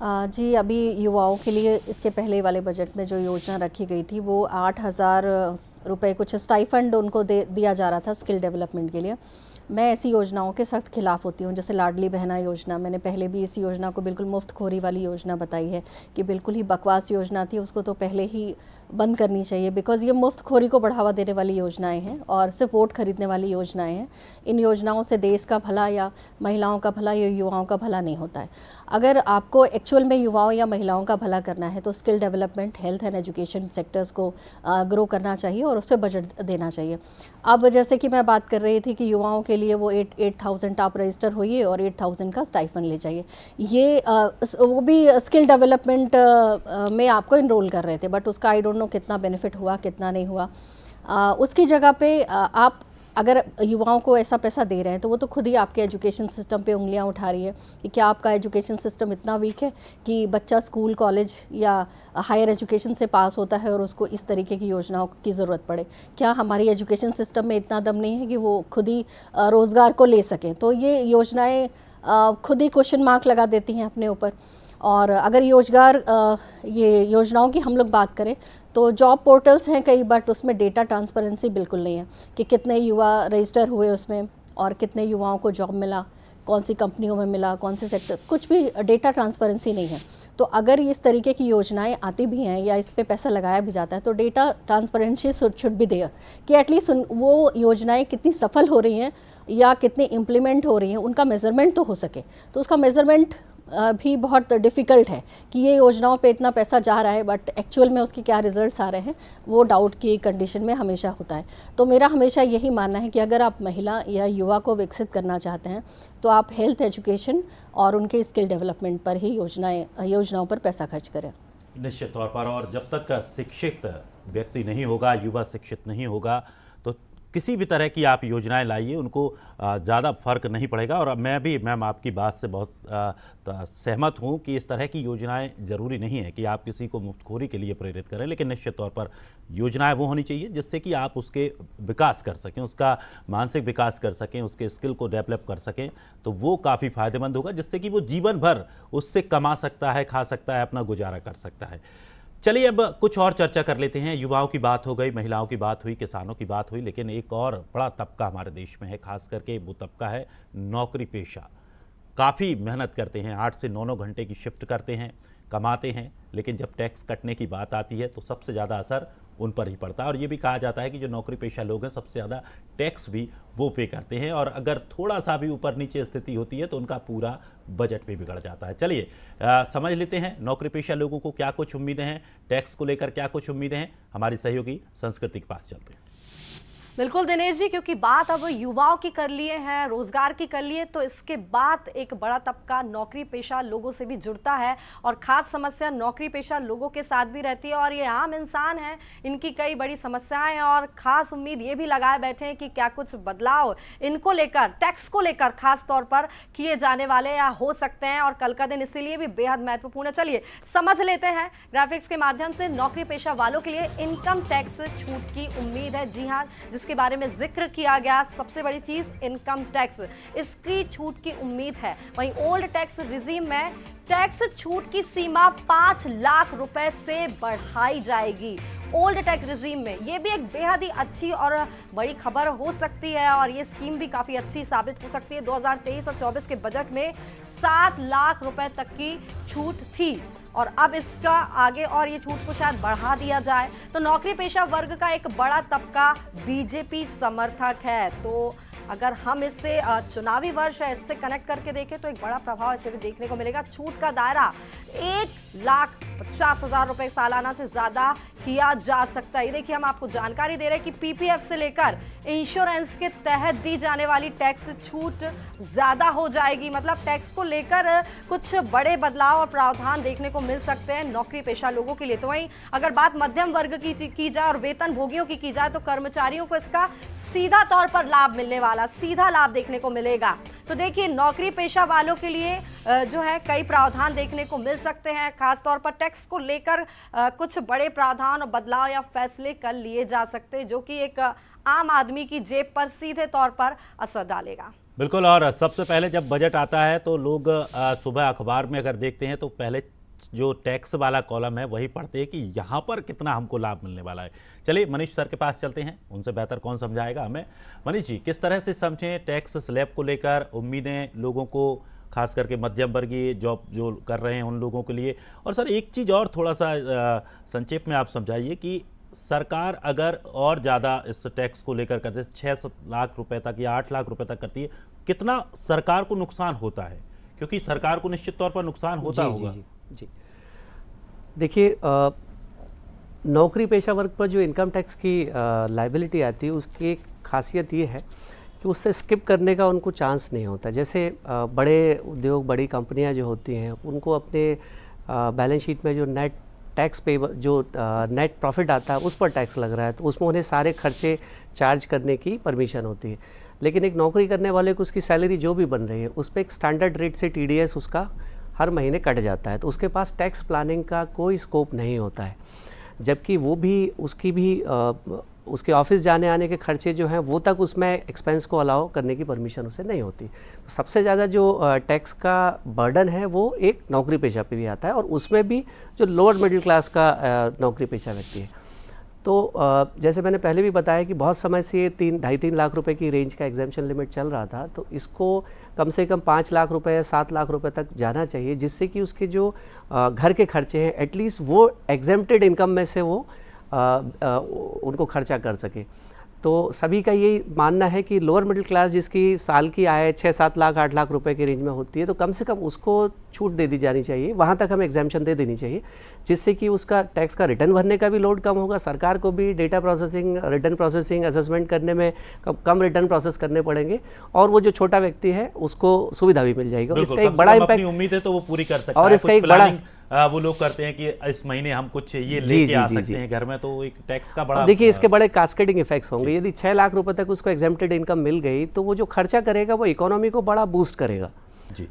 जी, अभी युवाओं के लिए इसके पहले वाले बजट में जो योजना रखी गई थी वो 8,000 रुपये कुछ स्टाइफंड उनको दिया जा रहा था स्किल डेवलपमेंट के लिए। मैं ऐसी योजनाओं के सख्त खिलाफ होती हूँ। जैसे लाडली बहना योजना, मैंने पहले भी इस योजना को बिल्कुल मुफ्तखोरी वाली योजना बताई है कि बिल्कुल ही बकवास योजना थी, उसको तो पहले ही बंद करनी चाहिए, बिकॉज़ ये मुफ्तखोरी को बढ़ावा देने वाली योजनाएं हैं और सिर्फ वोट खरीदने वाली योजनाएं हैं। इन योजनाओं से देश का भला या महिलाओं का भला या युवाओं का भला नहीं होता है। अगर आपको एक्चुअल में युवाओं या महिलाओं का भला करना है तो skill development, health and education sectors को ग्रो करना चाहिए और उस पर बजट देना चाहिए। अब जैसे कि मैं बात कर रही थी कि युवाओं के लिए वो 8,000 आप रजिस्टर होइए और 8,000 का स्टाइफन ले जाइए, ये वो भी स्किल डेवलपमेंट में आपको इनरोल कर रहे थे, बट उसका आई डोंट नो कितना बेनिफिट हुआ, कितना नहीं हुआ। उसकी जगह पे आप अगर युवाओं को ऐसा पैसा दे रहे हैं तो वो तो खुद ही आपके एजुकेशन सिस्टम पे उंगलियां उठा रही है कि क्या आपका एजुकेशन सिस्टम इतना वीक है कि बच्चा स्कूल, कॉलेज या हायर एजुकेशन से पास होता है और उसको इस तरीके की योजनाओं की ज़रूरत पड़े। क्या हमारी एजुकेशन सिस्टम में इतना दम नहीं है कि वो खुद ही रोज़गार को ले सकें? तो ये योजनाएँ खुद ही क्वेश्चन मार्क लगा देती हैं अपने ऊपर। और अगर ये योजनाओं की हम लोग बात करें तो जॉब पोर्टल्स हैं कई, बट उसमें डेटा ट्रांसपेरेंसी बिल्कुल नहीं है कि कितने युवा रजिस्टर हुए उसमें और कितने युवाओं को जॉब मिला, कौन सी कंपनियों में मिला, कौन से सेक्टर, कुछ भी डेटा ट्रांसपेरेंसी नहीं है। तो अगर इस तरीके की योजनाएं आती भी हैं या इस पे पैसा लगाया भी जाता है तो data transparency should be there कि एटलीस्ट वो योजनाएं कितनी सफल हो रही हैं या कितनी इम्प्लीमेंट हो रही हैं, उनका मेज़रमेंट तो हो सके। तो उसका मेज़रमेंट भी बहुत डिफ़िकल्ट है कि ये योजनाओं पे इतना पैसा जा रहा है बट एक्चुअल में उसके क्या रिजल्ट्स आ रहे हैं वो डाउट की कंडीशन में हमेशा होता है। तो मेरा हमेशा यही मानना है कि अगर आप महिला या युवा को विकसित करना चाहते हैं तो आप हेल्थ, एजुकेशन और उनके स्किल डेवलपमेंट पर ही योजनाओं पर पैसा खर्च करें। निश्चित तौर पर। और जब तक शिक्षित व्यक्ति नहीं होगा, युवा शिक्षित नहीं होगा, तो किसी भी तरह की आप योजनाएं लाइए उनको ज़्यादा फर्क नहीं पड़ेगा। और मैं भी मैम आपकी बात से बहुत सहमत हूं कि इस तरह की योजनाएं ज़रूरी नहीं है कि आप किसी को मुफ्तखोरी के लिए प्रेरित करें, लेकिन निश्चित तौर पर योजनाएं वो होनी चाहिए जिससे कि आप उसके विकास कर सकें, उसका मानसिक विकास कर सकें, उसके स्किल को डेवलप कर सकें, तो वो काफ़ी फ़ायदेमंद होगा, जिससे कि वो जीवन भर उससे कमा सकता है, खा सकता है, अपना गुजारा कर सकता है। चलिए अब कुछ और चर्चा कर लेते हैं। युवाओं की बात हो गई, महिलाओं की बात हुई, किसानों की बात हुई, लेकिन एक और बड़ा तबका हमारे देश में है, खास करके वो तबका है नौकरी पेशा। काफ़ी मेहनत करते हैं, 8 से 9 घंटे की शिफ्ट करते हैं, कमाते हैं, लेकिन जब टैक्स कटने की बात आती है तो सबसे ज़्यादा असर उन पर ही पड़ता है। और ये भी कहा जाता है कि जो नौकरी पेशा लोग हैं सबसे ज़्यादा टैक्स भी वो पे करते हैं, और अगर थोड़ा सा भी ऊपर नीचे स्थिति होती है तो उनका पूरा बजट भी बिगड़ जाता है। चलिए समझ लेते हैं नौकरी पेशा लोगों को क्या कुछ उम्मीदें हैं, टैक्स को लेकर क्या कुछ उम्मीदें हैं। हमारी सहयोगी संस्कृति के पास चलते हैं। बिल्कुल दिनेश जी, क्योंकि बात अब युवाओं की कर लिए हैं, रोजगार की कर लिए, तो इसके बाद एक बड़ा तबका नौकरी पेशा लोगों से भी जुड़ता है और खास समस्या नौकरी पेशा लोगों के साथ भी रहती है। और ये आम इंसान हैं, इनकी कई बड़ी समस्याएं हैं और खास उम्मीद ये भी लगाए बैठे हैं कि क्या कुछ बदलाव इनको लेकर, टैक्स को लेकर खास तौर पर किए जाने वाले या हो सकते हैं, और कल का दिन इसीलिए भी बेहद महत्वपूर्ण है। चलिए समझ लेते हैं ग्राफिक्स के माध्यम से नौकरी पेशा वालों के लिए इनकम टैक्स छूट की उम्मीद है। जी हाँ, के बारे में जिक्र किया गया, सबसे बड़ी चीज इनकम टैक्स, इसकी छूट की उम्मीद है। वहीं ओल्ड टैक्स रिजीम में टैक्स छूट की सीमा 5 लाख रुपए से बढ़ाई जाएगी। ओल्ड टेक रिजीम में। ये भी एक बेहद ही अच्छी और बड़ी खबर हो सकती है और ये स्कीम भी काफी अच्छी साबित हो सकती है। 2023 और 24 के बजट में 7 लाख रुपए तक की छूट थी और अब इसका आगे और ये छूट को शायद बढ़ा दिया जाए। तो नौकरी पेशा वर्ग का एक बड़ा तबका बीजेपी समर्थक है। तो अगर हम इससे चुनावी वर्ष है इससे कनेक्ट करके देखें तो एक बड़ा प्रभाव इसे भी देखने को मिलेगा। छूट का दायरा 1,50,000 रुपए सालाना से ज्यादा किया जा सकता है। ये देखिए, हम आपको जानकारी दे रहे हैं कि पीपीएफ से लेकर इंश्योरेंस के तहत दी जाने वाली टैक्स छूट ज्यादा हो जाएगी। मतलब टैक्स को लेकर कुछ बड़े बदलाव और प्रावधान देखने को मिल सकते हैं नौकरी पेशा लोगों के लिए। तो वहीं अगर बात मध्यम वर्ग की जाए और वेतन भोगियों की जाए तो कर्मचारियों को इसका सीधा तौर पर लाभ मिलने वाला, सीधा लाभ देखने को मिलेगा। तो देखिए, नौकरी पेशा वालों के लिए जो है कई प्रावधान देखने को मिल सकते हैं। खासतौर पर टैक्स को लेकर कुछ बड़े प्रावधान और बदलाव या फैसले कर लिए जा सकते हैं जो कि एक आम आदमी की जेब पर सीधे तौर पर असर डालेगा। बिल्कुल। और सबसे पहले जब बजट आता है तो लोग सुबह अखबार में अगर देखते हैं तो पहले जो टैक्स वाला कॉलम है वही पढ़ते हैं कि यहाँ पर कितना हमको लाभ मिलने वाला है। चलिए मनीष सर के पास चलते हैं, उनसे बेहतर कौन समझाएगा हमें। मनीष जी, किस तरह से समझें टैक्स स्लैब को लेकर उम्मीदें लोगों को, खास करके मध्यम वर्गीय जॉब जो कर रहे हैं उन लोगों के लिए। और सर एक चीज़ और थोड़ा सा संक्षेप में आप समझाइए कि सरकार अगर और ज़्यादा इस टैक्स को लेकर करते 6 लाख रुपए तक या 8 लाख रुपए तक करती है, कितना सरकार को नुकसान होता है? क्योंकि सरकार को निश्चित तौर पर नुकसान होता होगा। जी देखिए, नौकरी पेशा वर्ग पर जो इनकम टैक्स की लायबिलिटी आती है उसकी एक खासियत ये है कि उससे स्किप करने का उनको चांस नहीं होता। जैसे बड़े उद्योग, बड़ी कंपनियां जो होती हैं उनको अपने बैलेंस शीट में जो नेट टैक्स पे जो नेट प्रॉफिट आता है उस पर टैक्स लग रहा है, तो उसमें उन्हें सारे खर्चे चार्ज करने की परमिशन होती है। लेकिन एक नौकरी करने वाले को उसकी सैलरी जो भी बन रही है उस पर एक स्टैंडर्ड रेट से टीडीएस उसका हर महीने कट जाता है, तो उसके पास टैक्स प्लानिंग का कोई स्कोप नहीं होता है। जबकि वो भी उसके ऑफिस जाने आने के खर्चे जो हैं वो तक उसमें एक्सपेंस को अलाउ करने की परमिशन उसे नहीं होती। तो सबसे ज़्यादा जो टैक्स का बर्डन है वो एक नौकरी पेशा पे भी आता है, और उसमें भी जो लोअर मिडिल क्लास का नौकरी पेशा व्यक्ति है। तो जैसे मैंने पहले भी बताया कि बहुत समय से ये 2.5-3 लाख रुपए की रेंज का एग्जाम्पशन लिमिट चल रहा था, तो इसको कम से कम 5 लाख रुपए या 7 लाख रुपए तक जाना चाहिए, जिससे कि उसके जो घर के खर्चे हैं एटलीस्ट वो एग्जेम्प्टेड इनकम में से वो उनको खर्चा कर सके। तो सभी का यही मानना है कि लोअर मिडिल क्लास जिसकी साल की आय 6-7 लाख 8 लाख रुपए की रेंज में होती है, तो कम से कम उसको छूट दे दी जानी चाहिए, वहाँ तक हमें एग्जाम्पशन दे देनी चाहिए, जिससे कि उसका टैक्स का रिटर्न भरने का भी लोड कम होगा। सरकार को भी data processing, return processing, assessment करने में कम रिटर्न प्रोसेस करने पड़ेंगे, और वो जो छोटा व्यक्ति है उसको सुविधा भी मिल जाएगी। इसका एक बड़ा इम्पैक्ट, उम्मीद है तो वो पूरी कर सकता है। और इसका एक बड़ा वो लोग करते हैं कि इस महीने हम कुछ ये लेके आ सकते हैं घर में, तो एक टैक्स का बड़ा, देखिए इसके बड़े कास्केडिंग इफेक्ट्स होंगे। यदि 6 लाख रुपए तक उसको एग्जेम्प्टेड इनकम मिल गई तो वो जो खर्चा करेगा वो इकोनॉमी को बड़ा बूस्ट करेगा। जी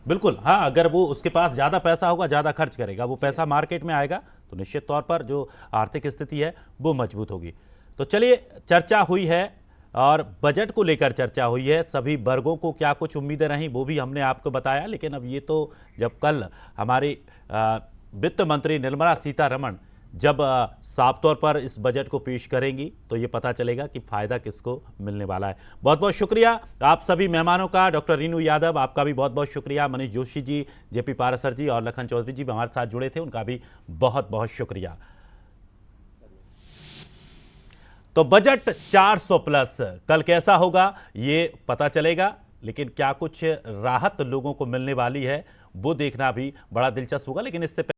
बिल्कुल, हाँ, अगर वो उसके पास ज़्यादा पैसा होगा, ज़्यादा खर्च करेगा, वो पैसा मार्केट में आएगा तो निश्चित तौर पर जो आर्थिक स्थिति है वो मजबूत होगी। तो चलिए, चर्चा हुई है और बजट को लेकर चर्चा हुई है, सभी वर्गों को क्या कुछ उम्मीदें रहीं वो भी हमने आपको बताया। लेकिन अब ये तो जब कल हमारी वित्त मंत्री निर्मला सीतारमण जब साफ तौर पर इस बजट को पेश करेंगी तो ये पता चलेगा कि फ़ायदा किसको मिलने वाला है। बहुत बहुत शुक्रिया आप सभी मेहमानों का। डॉक्टर रीनू यादव, आपका भी बहुत बहुत शुक्रिया। मनीष जोशी जी, जेपी पारासर जी और लखन चौधरी जी भी हमारे साथ जुड़े थे, उनका भी बहुत बहुत शुक्रिया। तो बजट 400 प्लस कल कैसा होगा ये पता चलेगा, लेकिन क्या कुछ राहत लोगों को मिलने वाली है वो देखना भी बड़ा दिलचस्प होगा। लेकिन इससे